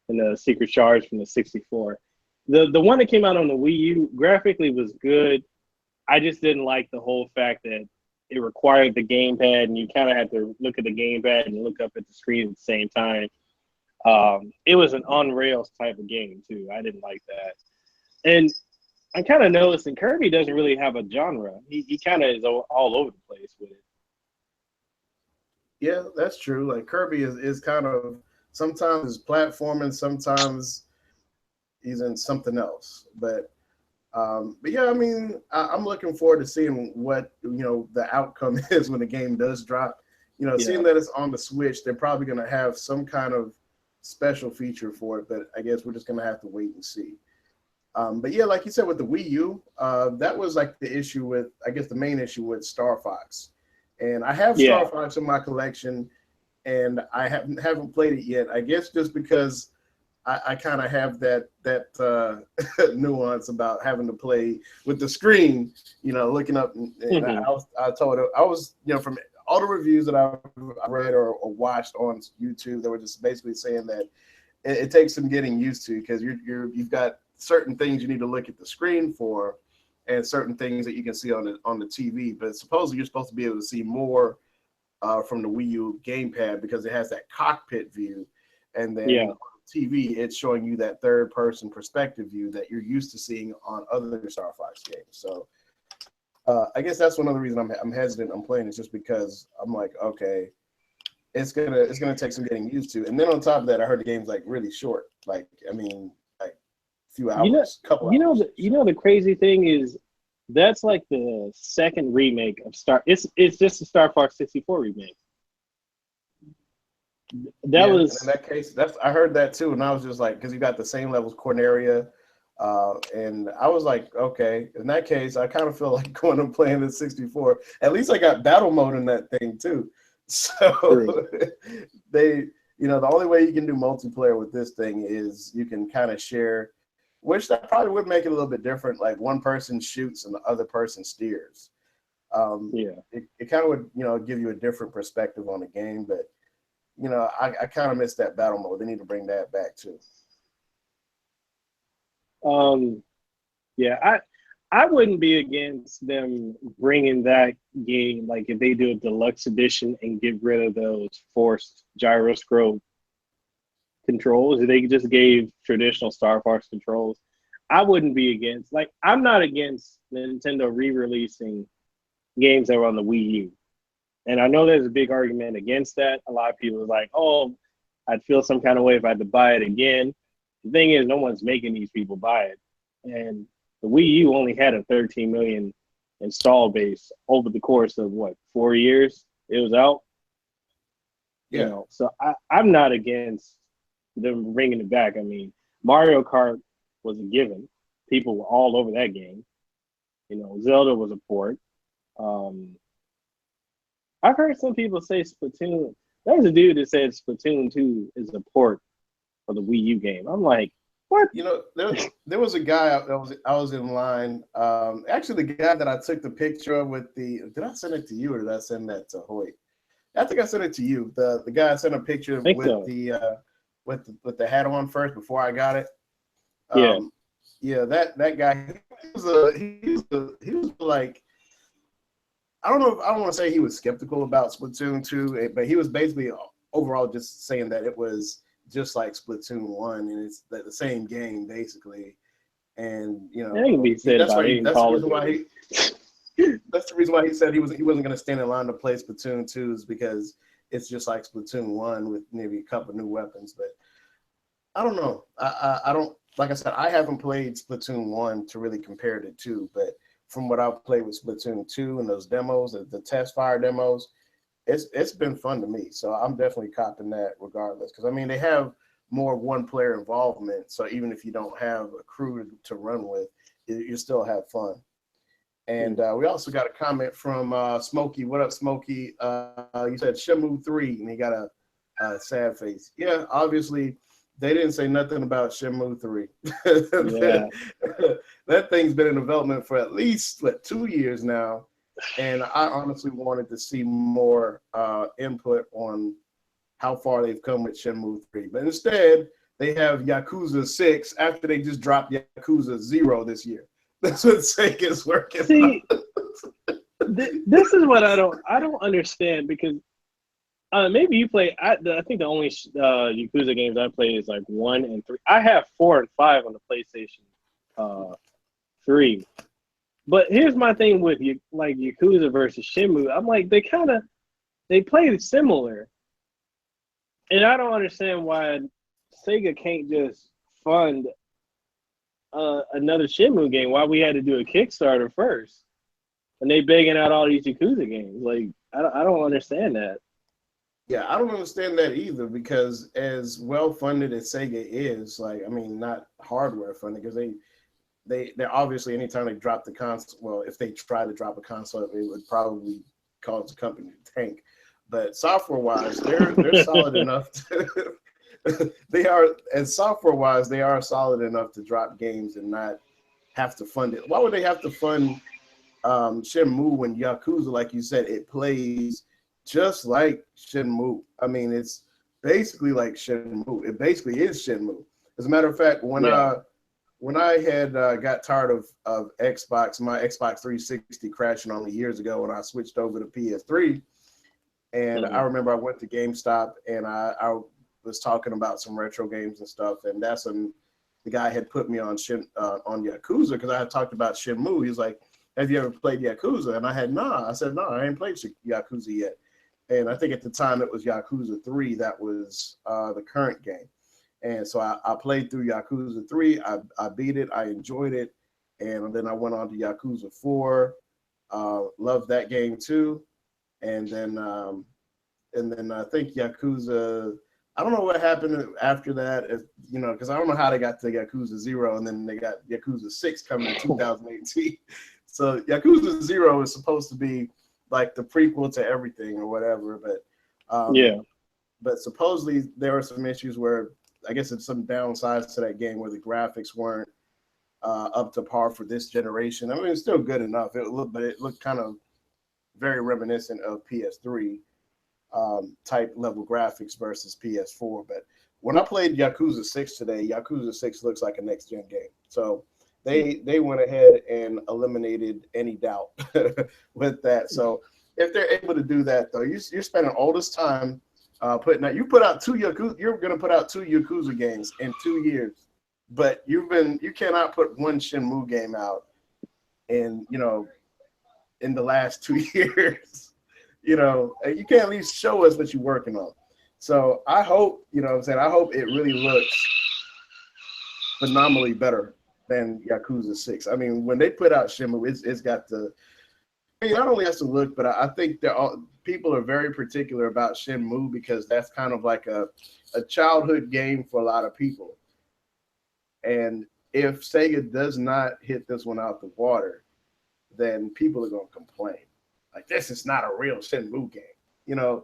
and the Secret Shards from the 64. The one that came out on the Wii U graphically was good. I just didn't like the whole fact that it required the gamepad, and you kind of had to look at the gamepad and look up at the screen at the same time. It was an on-rails type of game, too. I didn't like that. And I kind of noticed that Kirby doesn't really have a genre. He kind of is all over the place with it. Yeah, that's true. Like, Kirby is kind of, sometimes it's platforming, sometimes he's in something else. But yeah, I mean, I'm looking forward to seeing what the outcome is when the game does drop. Seeing that it's on the Switch, they're probably going to have some kind of special feature for it. But I guess we're just going to have to wait and see. But yeah, like you said with the Wii U, that was like the issue with, I guess, the main issue with Star Fox. And I have Star Fox in my collection, and I haven't played it yet. I guess just because I kind of have that nuance about having to play with the screen, looking up. And I told her, I was, from all the reviews that I read or watched on YouTube, they were just basically saying that it takes some getting used to because you've got certain things you need to look at the screen for, and certain things that you can see on the TV. But supposedly you're supposed to be able to see more from the Wii U gamepad because it has that cockpit view, and then on TV it's showing you that third-person perspective view that you're used to seeing on other Star Fox games. So I guess that's one of the reasons I'm hesitant on playing. It's just because I'm like, okay, it's gonna take some getting used to. And then on top of that, I heard the game's like really short. Like, I mean, like a few hours, couple hours. The crazy thing is that's like the second remake of It's just a Star Fox 64 remake. That was in that case. I heard that too, and I was just like, because you got the same levels, Corneria, and I was like, okay. In that case, I kind of feel like going and playing the 64. At least I got battle mode in that thing too. So the only way you can do multiplayer with this thing is you can kind of share, which that probably would make it a little bit different. Like one person shoots and the other person steers. It kind of would, give you a different perspective on the game. But, I kind of miss that battle mode. They need to bring that back too. I wouldn't be against them bringing that game, like if they do a deluxe edition and get rid of those forced gyroscope controls. If they just gave traditional Star Fox controls, I wouldn't be against. Like, I'm not against Nintendo re-releasing games that were on the Wii U. And I know there's a big argument against that. A lot of people are like, oh, I'd feel some kind of way if I had to buy it again. The thing is, no one's making these people buy it. And the Wii U only had a 13 million install base over the course of 4 years it was out. Yeah. So I'm not against them bringing it back. I mean, Mario Kart was a given. People were all over that game. Zelda was a port. I've heard some people say Splatoon. There was a dude that said Splatoon 2 is a port for the Wii U game. I'm like, what? There was a guy I was in line. Actually, the guy that I took the picture of with did I send it to you or did I send that to Hoyt? I think I sent it to you. The guy I sent a picture with the hat on first before I got it. That guy. He was like, I don't want to say he was skeptical about Splatoon 2, but he was basically overall just saying that it was just like Splatoon 1 and it's the same game basically. And that can be said about any Call of Duty. That's the reason why he said he wasn't going to stand in line to play Splatoon 2 is because it's just like Splatoon 1 with maybe a couple new weapons. But I don't know. I don't, like I said, I haven't played Splatoon 1 to really compare it to 2, but from what I've played with Splatoon 2 and those demos, the test fire demos, it's been fun to me. So I'm definitely copping that regardless. Because, I mean, they have more one-player involvement. So even if you don't have a crew to run with, you still have fun. And we also got a comment from Smokey. What up, Smokey? You said Shenmue 3, and he got a sad face. Yeah, obviously, they didn't say nothing about Shenmue 3. Yeah. That thing's been in development for at least 2 years now. And I honestly wanted to see more input on how far they've come with Shenmue 3. But instead, they have Yakuza 6 after they just dropped Yakuza 0 this year. That's what Sega's working on. This is what I don't understand because maybe you play. I think the only Yakuza games I play is like 1 and 3. I have 4 and 5 on the PlayStation 3. But here's my thing with like Yakuza versus Shenmue. I'm like they play similar, and I don't understand why Sega can't just fund another Shenmue game. Why we had to do a Kickstarter first, and they begging out all these Yakuza games. Like I don't understand that. Yeah, I don't understand that either because as well funded as Sega is, like I mean, not hardware funded because they're obviously anytime they drop the console. Well, if they try to drop a console, it would probably cause the company to tank. But software wise, they're solid enough to. They are, as software-wise, they are solid enough to drop games and not have to fund it. Why would they have to fund Shenmue when Yakuza, like you said, it plays just like Shenmue? I mean, it's basically like Shenmue. It basically is Shenmue. As a matter of fact, when I had got tired of Xbox, my Xbox 360 crashing on me years ago when I switched over to PS3, and I remember I went to GameStop and I was talking about some retro games and stuff, and that's when the guy had put me on Yakuza because I had talked about Shenmue. He was like, "Have you ever played Yakuza?" And I had nah. I said, "No, I ain't played Yakuza yet." And I think at the time it was Yakuza 3 that was the current game. And so I played through Yakuza 3. I beat it. I enjoyed it. And then I went on to Yakuza 4. Loved that game too. And then I think Yakuza, I don't know what happened after that, because I don't know how they got to Yakuza 0 and then they got Yakuza 6 coming in 2018. So Yakuza 0 is supposed to be like the prequel to everything or whatever, but supposedly there were some issues where I guess it's some downsides to that game where the graphics weren't up to par for this generation. I mean, it's still good enough. But it looked kind of very reminiscent of PS3 type level graphics versus PS4. But when I played Yakuza 6 today, Yakuza 6 looks like a next gen game. So they went ahead and eliminated any doubt with that. So if they're able to do that, though, you're spending all this time putting out. You're going to put out 2 Yakuza games in 2 years, but you cannot put one Shenmue game out in the last 2 years. You can't at least show us what you're working on. So I hope, I hope it really looks phenomenally better than Yakuza 6. I mean, when they put out Shenmue, it's got the. I mean, not only has to look, but I think people are very particular about Shenmue because that's kind of like a childhood game for a lot of people. And if Sega does not hit this one out the water, then people are going to complain. Like, this is not a real Shenmue game, Yeah.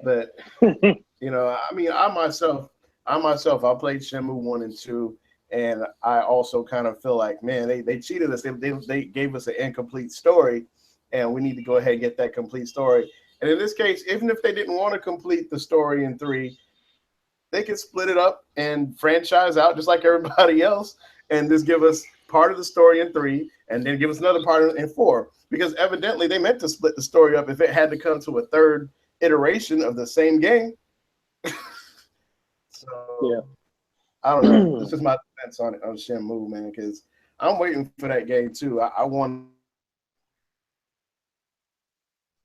But, I mean, I myself, I played Shenmue 1 and 2. And I also kind of feel like, man, they cheated us. They gave us an incomplete story, and we need to go ahead and get that complete story. And in this case, even if they didn't want to complete the story in 3, they could split it up and franchise out just like everybody else, and just give us part of the story in 3, and then give us another part in 4. Because evidently they meant to split the story up if it had to come to a third iteration of the same game. So yeah. I don't know. This is my defense on Shenmue, man, because I'm waiting for that game too. I want,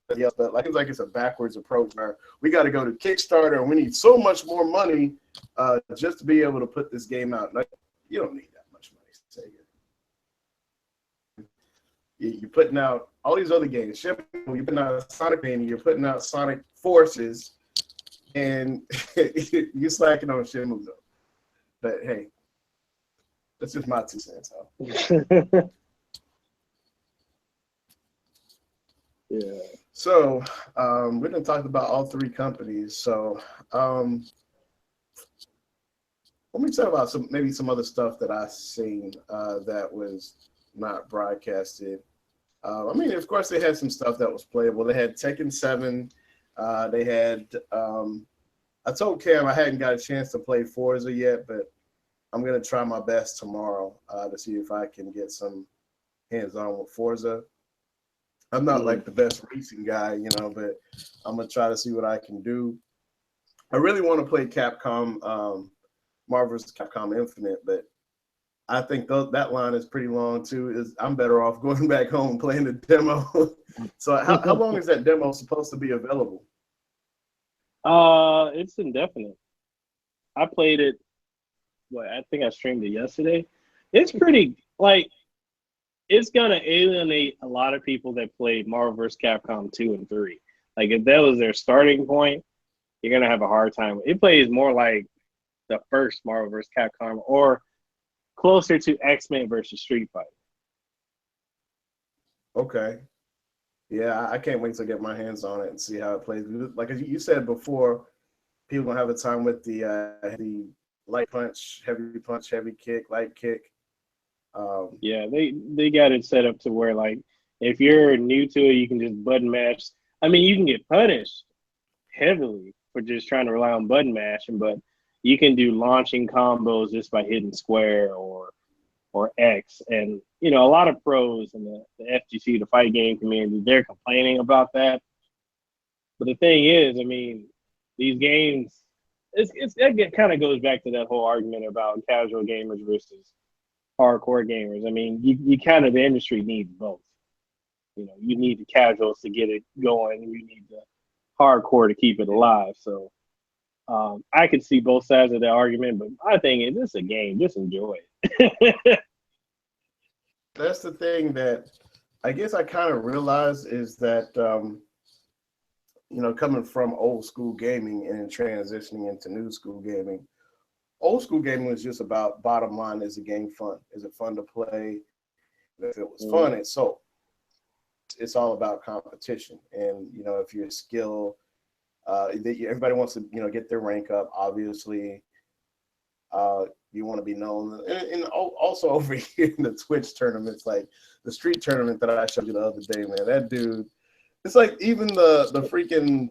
but like it's a backwards approach where we got to go to Kickstarter and we need so much more money just to be able to put this game out. Like, you don't need that much money, Sega. You're putting out all these other games. You're putting out Sonic Mania. You're putting out Sonic Forces, and you're slacking on Shenmue though. But hey, that's just my 2 cents. Yeah. So we done talked about all 3 companies. So let me talk about some other stuff that I seen that was not broadcasted. I mean, of course, they had some stuff that was playable. They had Tekken 7. They had. I told Cam I hadn't got a chance to play Forza yet, but I'm going to try my best tomorrow to see if I can get some hands-on with Forza. I'm not like the best racing guy, but I'm going to try to see what I can do. I really want to play Capcom, Marvel vs. Capcom Infinite, but I think that line is pretty long too. I'm better off going back home and playing the demo. So how long is that demo supposed to be available? It's indefinite. I played it. I think I streamed it yesterday. It's pretty it's gonna alienate a lot of people that played Marvel vs. Capcom 2 and 3. Like if that was their starting point, you're gonna have a hard time. It plays more like the first Marvel vs. Capcom or closer to X-Men versus Street Fighter. Okay. Yeah, I can't wait to get my hands on it and see how it plays. Like you said before, people gonna have a time with the light punch, heavy kick, light kick. Yeah, they got it set up to where if you're new to it, you can just button mash. I mean, you can get punished heavily for just trying to rely on button mashing, but you can do launching combos just by hitting square or X. And, you know, a lot of pros in the FGC, the fight game community, they're complaining about that. But the thing is, I mean, these games, it kind of goes back to that whole argument about casual gamers versus hardcore gamers. I mean, you kind of, the industry needs both. You know, you need the casuals to get it going, and you need the hardcore to keep it alive. So I could see both sides of the argument, but my thing is, this is a game. Just enjoy it. That's the thing that I guess I kind of realized is that, you know, coming from old school gaming and transitioning into new school gaming, old school gaming was just about bottom line, is the game fun? Is it fun to play? If it was fun, it's sold. It's all about competition. And, you know, if you're skilled, everybody wants to, you know, get their rank up, obviously. You want to be known. And also over here in the Twitch tournaments, like the street tournament that I showed you the other day, man, that dude, it's like even the freaking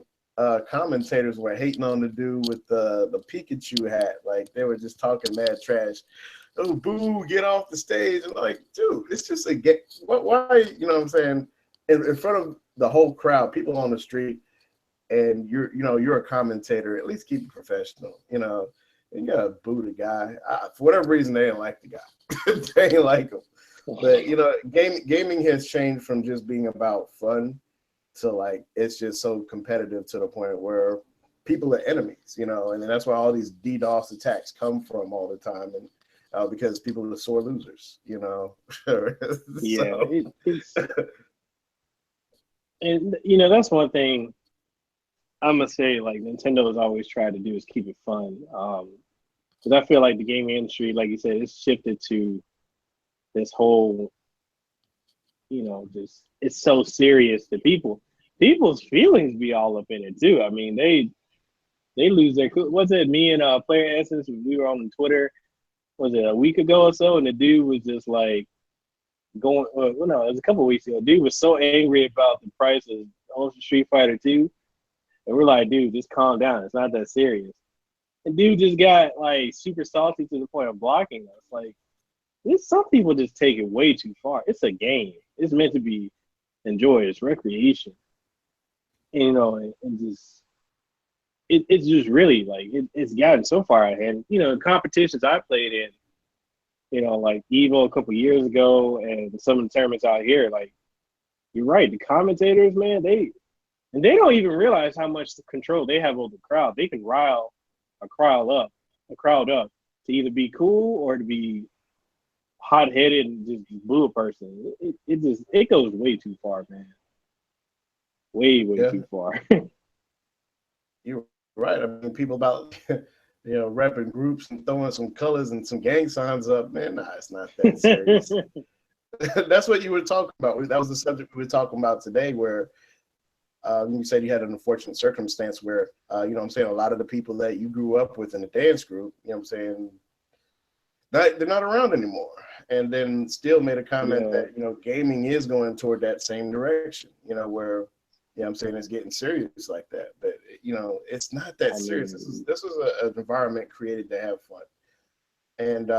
commentators were hating on the dude with the Pikachu hat. Like they were just talking mad trash. Oh, boo, get off the stage. And like, dude, it's just a game. Why, you know what I'm saying? In front of the whole crowd, people on the street, and you're a commentator, at least keep it professional, you know. And you gotta boo the guy. For whatever reason, they didn't like the guy. They didn't like him. But you know, gaming has changed from just being about fun to like it's just so competitive to the point where people are enemies, you know, and that's why all these DDoS attacks come from all the time, and because people are sore losers, you know. Yeah, it's and you know that's one thing I'm gonna say. Like Nintendo has always tried to do is keep it fun. Because I feel like the gaming industry, like you said, it's shifted to this whole, you know, just it's so serious to people. People's feelings be all up in it too. I mean, they lose their. Was it me and Player Essence? We were on Twitter. Was it a week ago or so? And the dude was just like going. Well, no, it was a couple of weeks ago. Dude was so angry about the price of Ultra Street Fighter 2, and we're like, dude, just calm down. It's not that serious. And dude just got like super salty to the point of blocking us. Like, some people just take it way too far. It's a game. It's meant to be enjoyed. It's recreation. And, you know, and just it's just really like it's gotten so far ahead. You know, competitions I played in, you know, like Evo a couple years ago, and some of the tournaments out here. Like, you're right. The commentators, man, they don't even realize how much control they have over the crowd. They can rile a crowd up to either be cool or to be hot-headed and just boo a person. It goes way too far, man. Way too far. You're right. I mean, people about you know, repping groups and throwing some colors and some gang signs up, man. Nah, it's not that serious. That's what you were talking about. That was the subject we were talking about today, where you said you had an unfortunate circumstance where, you know what I'm saying, a lot of the people that you grew up with in the dance group, you know what I'm saying, they're not around anymore. And then still made a comment that, you know, gaming is going toward that same direction, you know, where, you know what I'm saying, it's getting serious like that. But, you know, it's not that serious. This is an environment created to have fun. And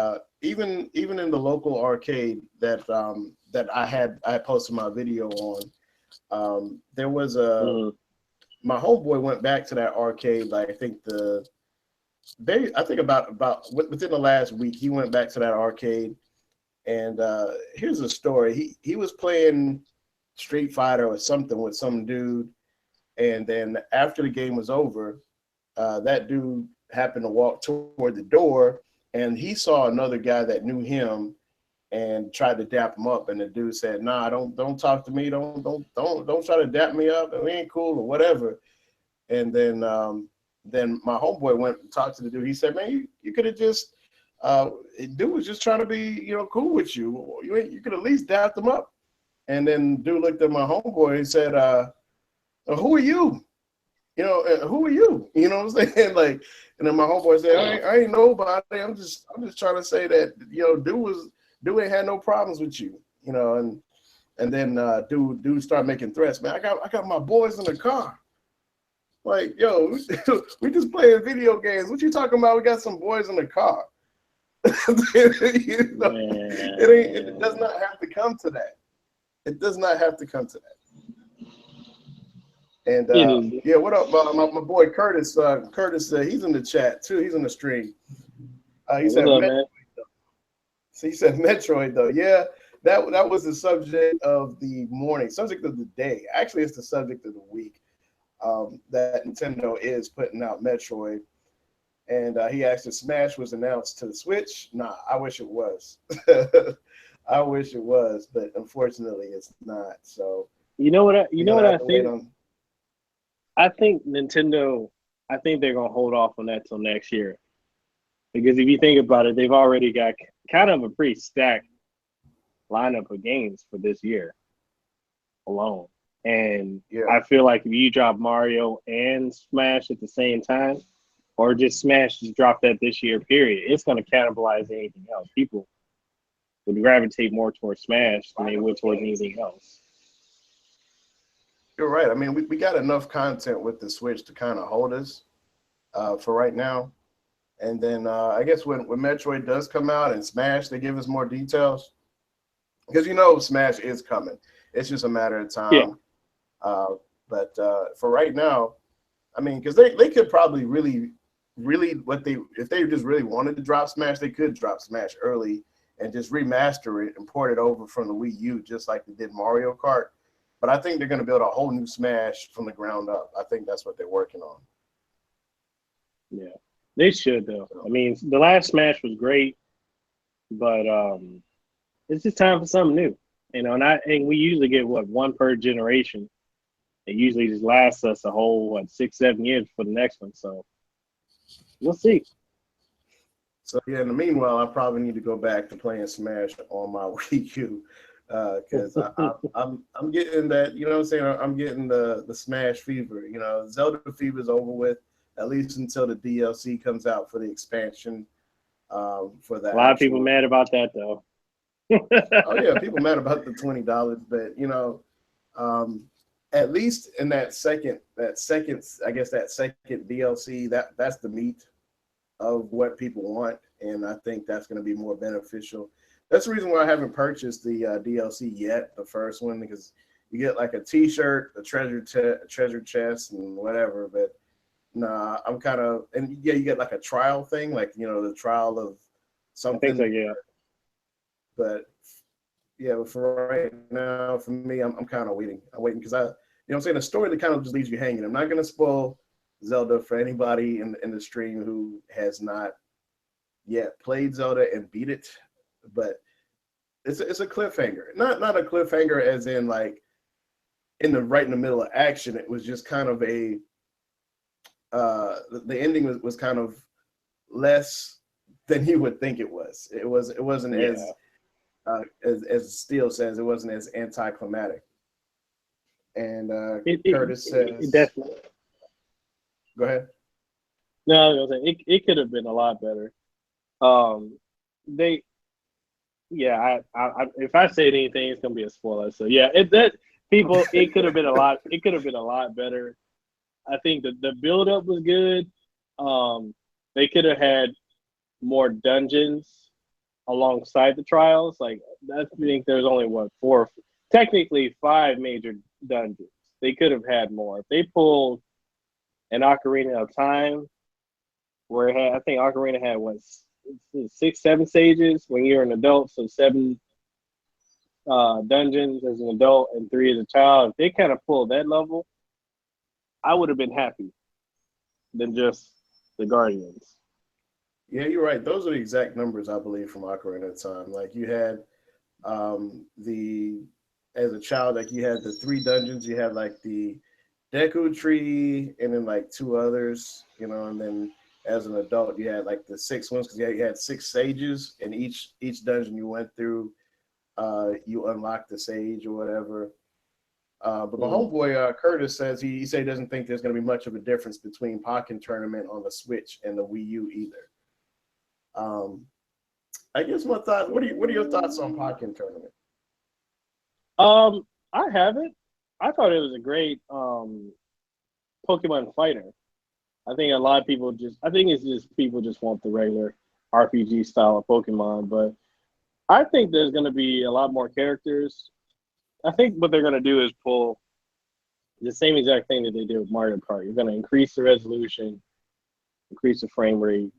even in the local arcade that I posted my video on, there was my homeboy went back to that arcade. Like I think about within the last week, he went back to that arcade. And here's a story. He was playing Street Fighter or something with some dude, and then after the game was over, that dude happened to walk toward the door, and he saw another guy that knew him and tried to dap him up, and the dude said, "Nah, don't talk to me. Don't try to dap me up. We ain't cool or whatever." And then my homeboy went and talked to the dude. He said, "Man, you could have just dude was just trying to be, you know, cool with you. You could at least dap them up." And then dude looked at my homeboy and said, "Who are you? You know, who are you?" You know what I'm saying? Like, and then my homeboy said, I ain't nobody. I'm just trying to say that, you know, dude ain't had no problems with you, you know." And then dude started making threats. "Man, I got my boys in the car." Like, yo, we just playing video games. What you talking about? We got some boys in the car. You know, it does not have to come to that. It does not have to come to that. And yeah, what up, my boy Curtis? Curtis, he's in the chat too. He's in the stream. He said, Metroid, so he said Metroid though. Yeah, that was the subject of the morning, subject of the day. Actually, it's the subject of the week. That Nintendo is putting out Metroid, and he asked if Smash was announced to the Switch. Nah, I wish it was. I wish it was, but unfortunately, it's not. So you know what? I think. I think Nintendo. I think they're gonna hold off on that till next year, because if you think about it, they've already got kind of a pretty stacked lineup of games for this year alone. And I feel like if you drop Mario and Smash at the same time, or just Smash just drop that this year, period, it's going to cannibalize anything else. People would gravitate more towards Smash than they would towards anything else. You're right. I mean, we got enough content with the Switch to kind of hold us for right now. And then I guess when Metroid does come out and Smash, they give us more details. Because you know Smash is coming. It's just a matter of time. Yeah. But for right now, I mean, because they could probably really if they just really wanted to drop Smash, they could drop Smash early and just remaster it and port it over from the Wii U, just like they did Mario Kart. But I think they're going to build a whole new Smash from the ground up. I think that's what they're working on. Yeah, they should though. I mean, the last Smash was great, but it's just time for something new. You know, and we usually get one per generation. It usually just lasts us a whole 6-7 years for the next one. So we'll see. So yeah, in the meanwhile, I probably need to go back to playing Smash on my Wii U because I'm getting that. You know what I'm saying? I'm getting the Smash fever. You know, Zelda fever is over with, at least until the DLC comes out for the expansion. For that, a lot of people mad about that though. Oh yeah, people mad about the $20, but you know, at least in that second DLC, that's the meat of what people want, and I think that's going to be more beneficial. That's the reason why I haven't purchased the DLC yet, the first one, because you get like a T-shirt, a treasure chest, and whatever. But nah, I'm kind of, and yeah, you get like a trial thing, like you know, the trial of something. I think so, yeah. But yeah, but for right now, for me, I'm kind of waiting. I'm waiting because you know what I'm saying, the story that kind of just leaves you hanging. I'm not going to spoil Zelda for anybody in the stream who has not yet played Zelda and beat it, but it's a cliffhanger. Not a cliffhanger as in like right in the middle of action. It was just kind of a the ending was kind of less than you would think it was. It wasn't as Steele says, it wasn't as anticlimactic. And Curtis says, definitely. Go ahead. No, I was gonna say it could have been a lot better. If I say anything, it's gonna be a spoiler. So yeah, it could have been a lot. It could have been a lot better. I think the build up was good. They could have had more dungeons alongside the trials. Like I think there's only technically 5 major dungeons. They could have had more. If they pulled an Ocarina of Time, where I think Ocarina had 6-7 stages when you're an adult, so 7 dungeons as an adult and 3 as a child. If they kind of pulled that level, I would have been happy than just the Guardians. Yeah, you're right. Those are the exact numbers, I believe, from Ocarina of Time. Like you had as a child, like you had the 3 dungeons, you had like the Deku Tree and then like 2 others, you know, and then as an adult, you had like the 6 ones because you had 6 sages, and each dungeon you went through, you unlocked the sage or whatever. But my homeboy Curtis says he doesn't think there's going to be much of a difference between Pokken Tournament on the Switch and the Wii U either. I guess my thoughts. What are your thoughts on Pokken Tournament? I haven't. I thought it was a great Pokemon Fighter. I think a lot of people it's just people just want the regular RPG style of Pokemon, but I think there's going to be a lot more characters. I think what they're going to do is pull the same exact thing that they did with Mario Kart. You're going to increase the resolution, increase the frame rate.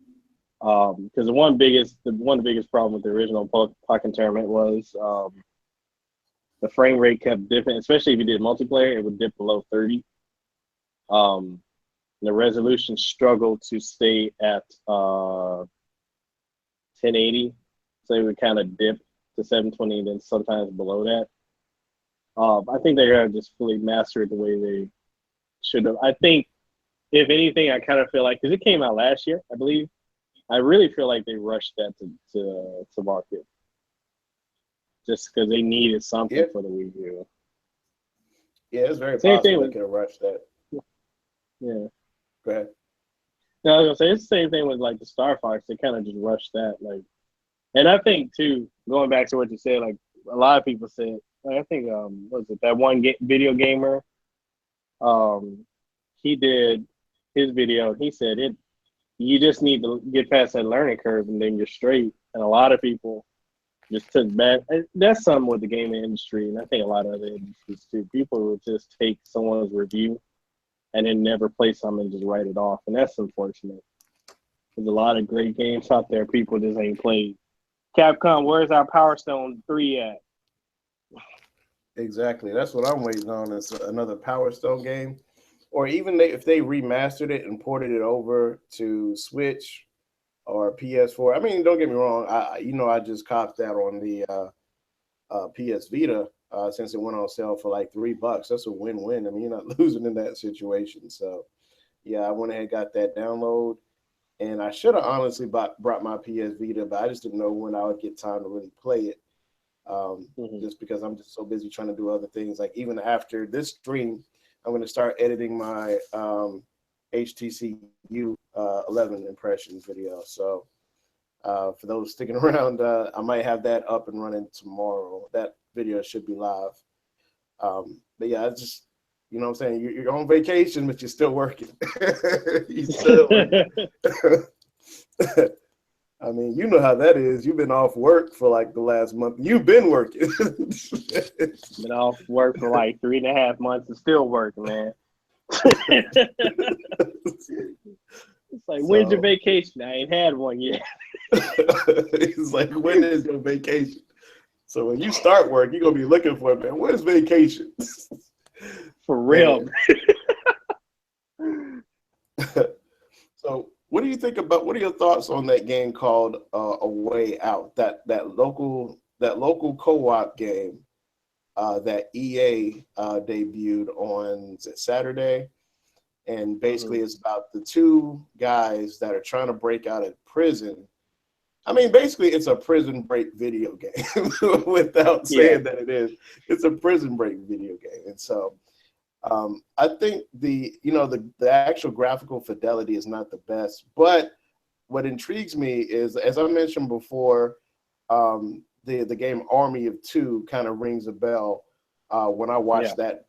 Because the one of the biggest problem with the original Pokken Tournament was the frame rate kept dipping, especially if you did multiplayer, it would dip below 30. The resolution struggled to stay at 1080, so it would kind of dip to 720 and then sometimes below that. I think they're going to just fully master it the way they should have. I think, if anything, I kind of feel like, because it came out last year, I believe, I really feel like they rushed that to market just because they needed something for the Wii U. Yeah, it's very possible they could have rushed that. Yeah. Go ahead. No, I was gonna say it's the same thing with like the Star Fox. They kind of just rushed that, like, and I think too, going back to what you said, like a lot of people said, like, I think was it that one video gamer? He did his video. He said you just need to get past that learning curve and then you're straight. And a lot of people just took back. That's something with the gaming industry, and I think a lot of other industries too. People will just take someone's review and then never play something and just write it off. And that's unfortunate. There's a lot of great games out there people just ain't played. Capcom, where's our Power Stone 3 at? Exactly. That's what I'm waiting on, is another Power Stone game. Or even if they remastered it and ported it over to Switch or PS4. I mean, don't get me wrong. I just copped that on the PS Vita. Since it went on sale for like $3, that's a win-win. I mean, you're not losing in that situation. So, yeah, I went ahead and got that download, and I should have honestly brought my PS Vita, but I just didn't know when I would get time to really play it. Just because I'm just so busy trying to do other things. Like even after this stream, I'm going to start editing my HTC U11 impressions video. So, for those sticking around, I might have that up and running tomorrow. That video should be live. But yeah, I just, you know what I'm saying? You're on vacation, but you're still working. You're still working. I mean, you know how that is. You've been off work for like the last month. You've been working. Been off work for like 3.5 months and still working, man. It's like, when's your vacation? I ain't had one yet. It's like, when is your vacation? So when you start work, you're gonna be looking for it, man. Where's vacation? For real. So what do you think about? What are your thoughts on that game called A Way Out? That local co-op game that EA debuted on Saturday, and basically it's about the two guys that are trying to break out of prison. I mean, basically, it's a prison break video game without saying that it is. It's a prison break video game. And so I think the actual graphical fidelity is not the best. But what intrigues me is, as I mentioned before, the game Army of Two kind of rings a bell when I watch that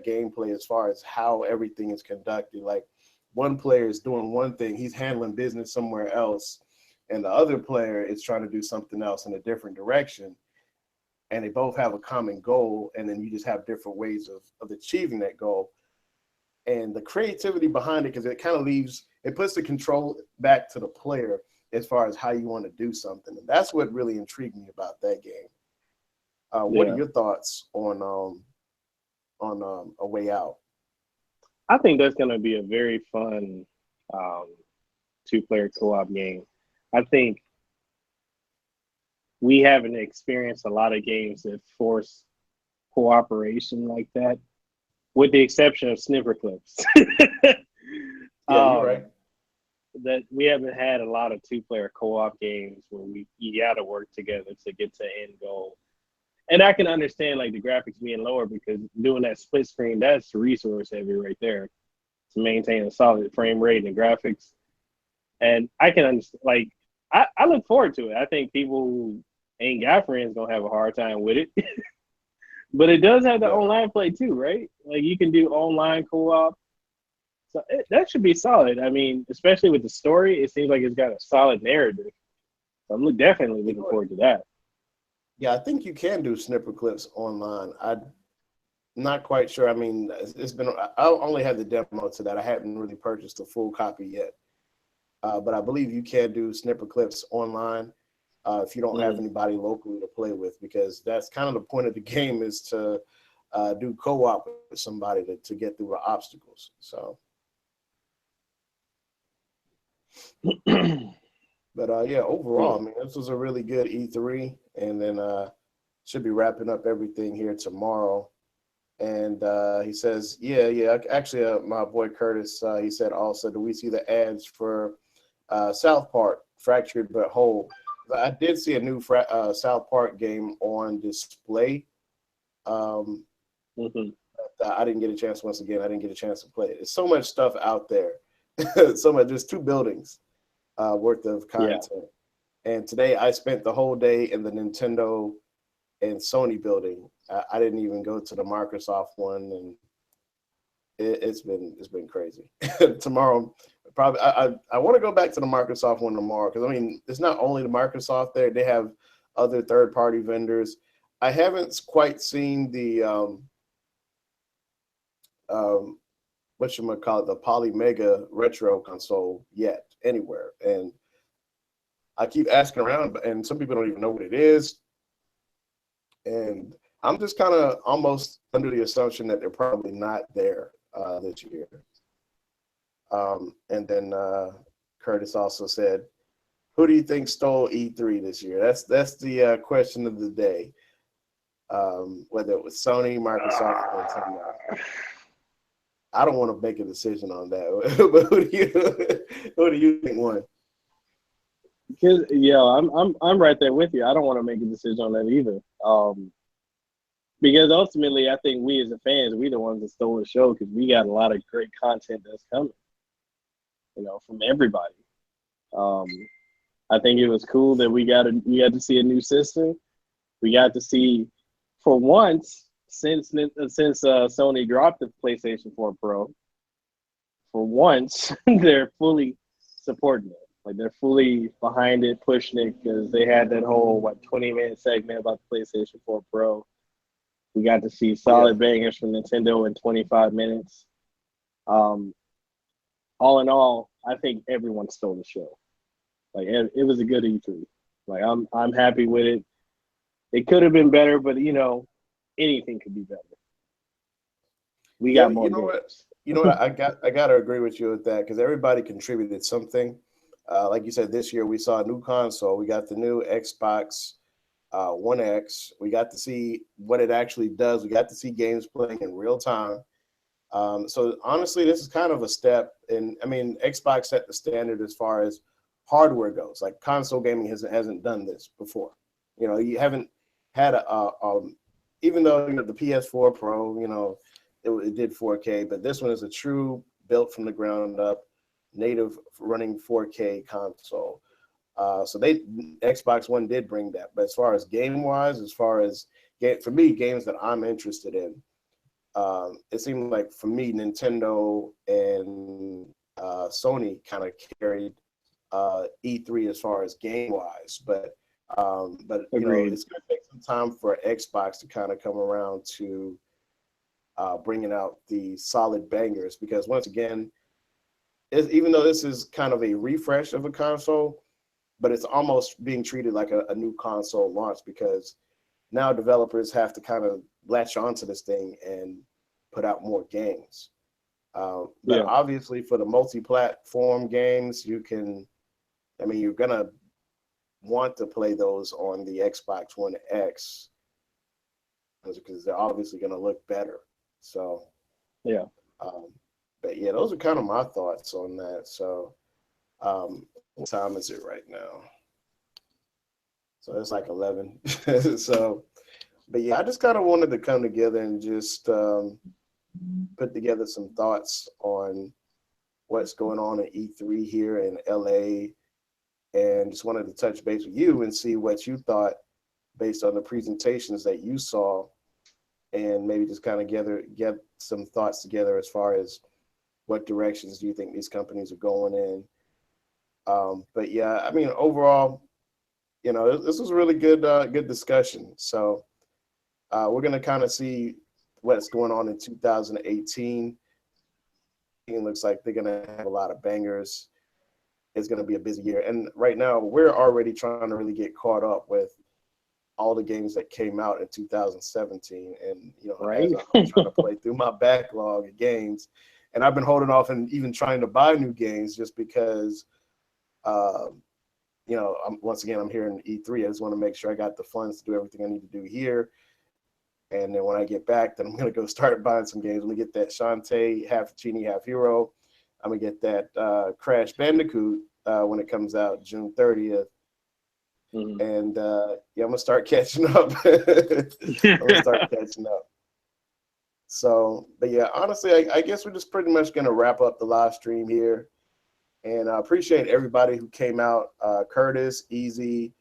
gameplay, as far as how everything is conducted. Like, one player is doing one thing, he's handling business somewhere else, and the other player is trying to do something else in a different direction. And they both have a common goal, and then you just have different ways of achieving that goal. And the creativity behind it, because it puts the control back to the player as far as how you want to do something. And that's what really intrigued me about that game. What are your thoughts on A Way Out? I think that's going to be a very fun two-player co-op game. I think we haven't experienced a lot of games that force cooperation like that, with the exception of Snipper Clips. You're right. That we haven't had a lot of two-player co-op games where you got to work together to get to end goal. And I can understand like the graphics being lower, because doing that split screen, that's resource heavy right there to maintain a solid frame rate and graphics. And I can understand, like, I look forward to it. I think people who ain't got friends gonna have a hard time with it. But it does have the online play too, right? Like, you can do online co-op. So that should be solid. I mean, especially with the story, it seems like it's got a solid narrative. So I'm definitely looking forward to that. Yeah, I think you can do snipper clips online. I'm not quite sure. I mean, it's been, I only had the demo to that. I haven't really purchased a full copy yet. But I believe you can do snipper clips online if you don't have anybody locally to play with, because that's kind of the point of the game, is to do co-op with somebody to get through the obstacles. So, but yeah, overall, I mean, this was a really good E3, and then should be wrapping up everything here tomorrow. And he says, yeah. Actually, my boy Curtis, he said also, do we see the ads for South Park, Fractured But Whole? I did see a new South Park game on display. I didn't get a chance, once again, I didn't get a chance to play it. There's so much stuff out there. So much, there's 2 buildings worth of content. Yeah. And today I spent the whole day in the Nintendo and Sony building. I didn't even go to the Microsoft one, and it's been crazy. Tomorrow, probably I want to go back to the Microsoft one tomorrow, because I mean, it's not only the Microsoft there; they have other third-party vendors. I haven't quite seen the whatchamacallit, the Poly Retro console yet anywhere, and I keep asking around, and some people don't even know what it is. And I'm just kind of almost under the assumption that they're probably not there this year. And then Curtis also said, who do you think stole E3 this year? That's the question of the day. Whether it was Sony, Microsoft, or Nintendo. I don't want to make a decision on that. But who do you think won? Because I'm right there with you. I don't want to make a decision on that either. Because ultimately, I think we as the fans, we the ones that stole the show, because we got a lot of great content that's coming, from everybody. I think it was cool that we got to see a new system. We got to see, for once, since Sony dropped the PlayStation 4 Pro, for once they're fully supporting it. Like, they're fully behind it, pushing it, because they had that whole 20-minute segment about the PlayStation 4 Pro. We got to see solid bangers from Nintendo in 25 minutes. All in all, I think everyone stole the show. Like, it was a good E3. Like, I'm happy with it. It could have been better, but anything could be better. We got more games. I got to agree with you with that, because everybody contributed something. Like you said, this year we saw a new console. We got the new Xbox One X. We got to see what it actually does. We got to see games playing in real time. So honestly, this is kind of a step. And I mean, Xbox set the standard as far as hardware goes. Like, console gaming hasn't done this before. You haven't had even though the PS4 Pro, it did 4K, but this one is a true built from the ground up, native running 4K console. So Xbox One did bring that. But as far as game-wise, for me, games that I'm interested in, it seemed like for me, Nintendo and Sony kind of carried E3 as far as game-wise. But it's going to take some time for Xbox to kind of come around to bringing out the solid bangers, because once again, even though this is kind of a refresh of a console, but it's almost being treated like a new console launch, because now developers have to kind of latch onto this thing and put out more games. But obviously for the multi-platform games, you're going to want to play those on the Xbox One X, because they're obviously going to look better. So, but yeah, those are kind of my thoughts on that. So, what time is it right now? So it's like 11. So, but yeah, I just kind of wanted to come together and just put together some thoughts on what's going on at E3 here in LA, and just wanted to touch base with you and see what you thought based on the presentations that you saw, and maybe just kind of get some thoughts together as far as what directions do you think these companies are going in? But yeah, I mean, overall, you know, this was a really good good discussion. So we're gonna kind of see what's going on in 2018. It looks like they're gonna have a lot of bangers. It's gonna be a busy year, and right now we're already trying to really get caught up with all the games that came out in 2017. And you know, Right. as I'm trying to play through my backlog of games, and I've been holding off and even trying to buy new games just because. You know, once again, I'm here in E3. I just want to make sure I got the funds to do everything I need to do here. And then when I get back, then I'm going to go start buying some games. I'm going to get that Shantae, half Genie, half Hero. I'm going to get that Crash Bandicoot when it comes out June 30th. Mm-hmm. And yeah, I'm going to start catching up. So, but yeah, honestly, I guess we're just pretty much going to wrap up the live stream here. And I appreciate everybody who came out. Curtis, Easy,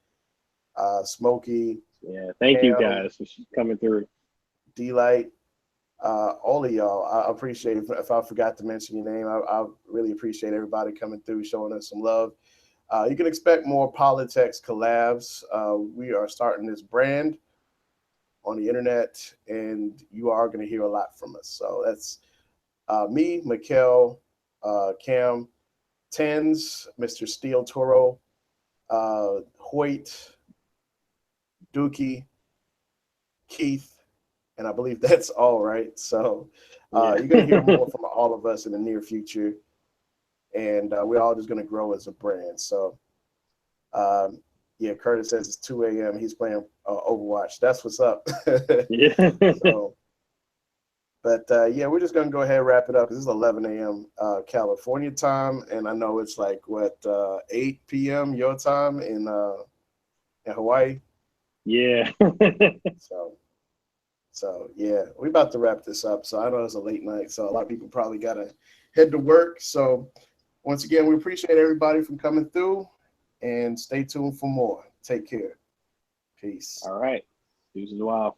Smokey. Yeah, thank you guys for coming through. D-Light, all of y'all. I appreciate it. If I forgot to mention your name, I really appreciate everybody coming through, showing us some love. You can expect more Poli-Techs collabs. We are starting this brand on the internet, and you are going to hear a lot from us. So that's me, Mekel, Cam, T.E.N.S, Mr. Steel Toro, Hoyt, Dookie, Keith, and I believe that's all, right? So you're going to hear more from all of us in the near future, and we're all just going to grow as a brand. So yeah, Curtis says it's 2 a.m. He's playing Overwatch. That's what's up. Yeah. So, but yeah, we're just gonna go ahead and wrap it up because it's 11 a.m. California time, and I know it's like what 8 p.m. your time in Hawaii. Yeah. So yeah, we're about to wrap this up. So I know it's a late night, so a lot of people probably gotta head to work. So once again, we appreciate everybody from coming through, and stay tuned for more. Take care. Peace. All right. Peace as well.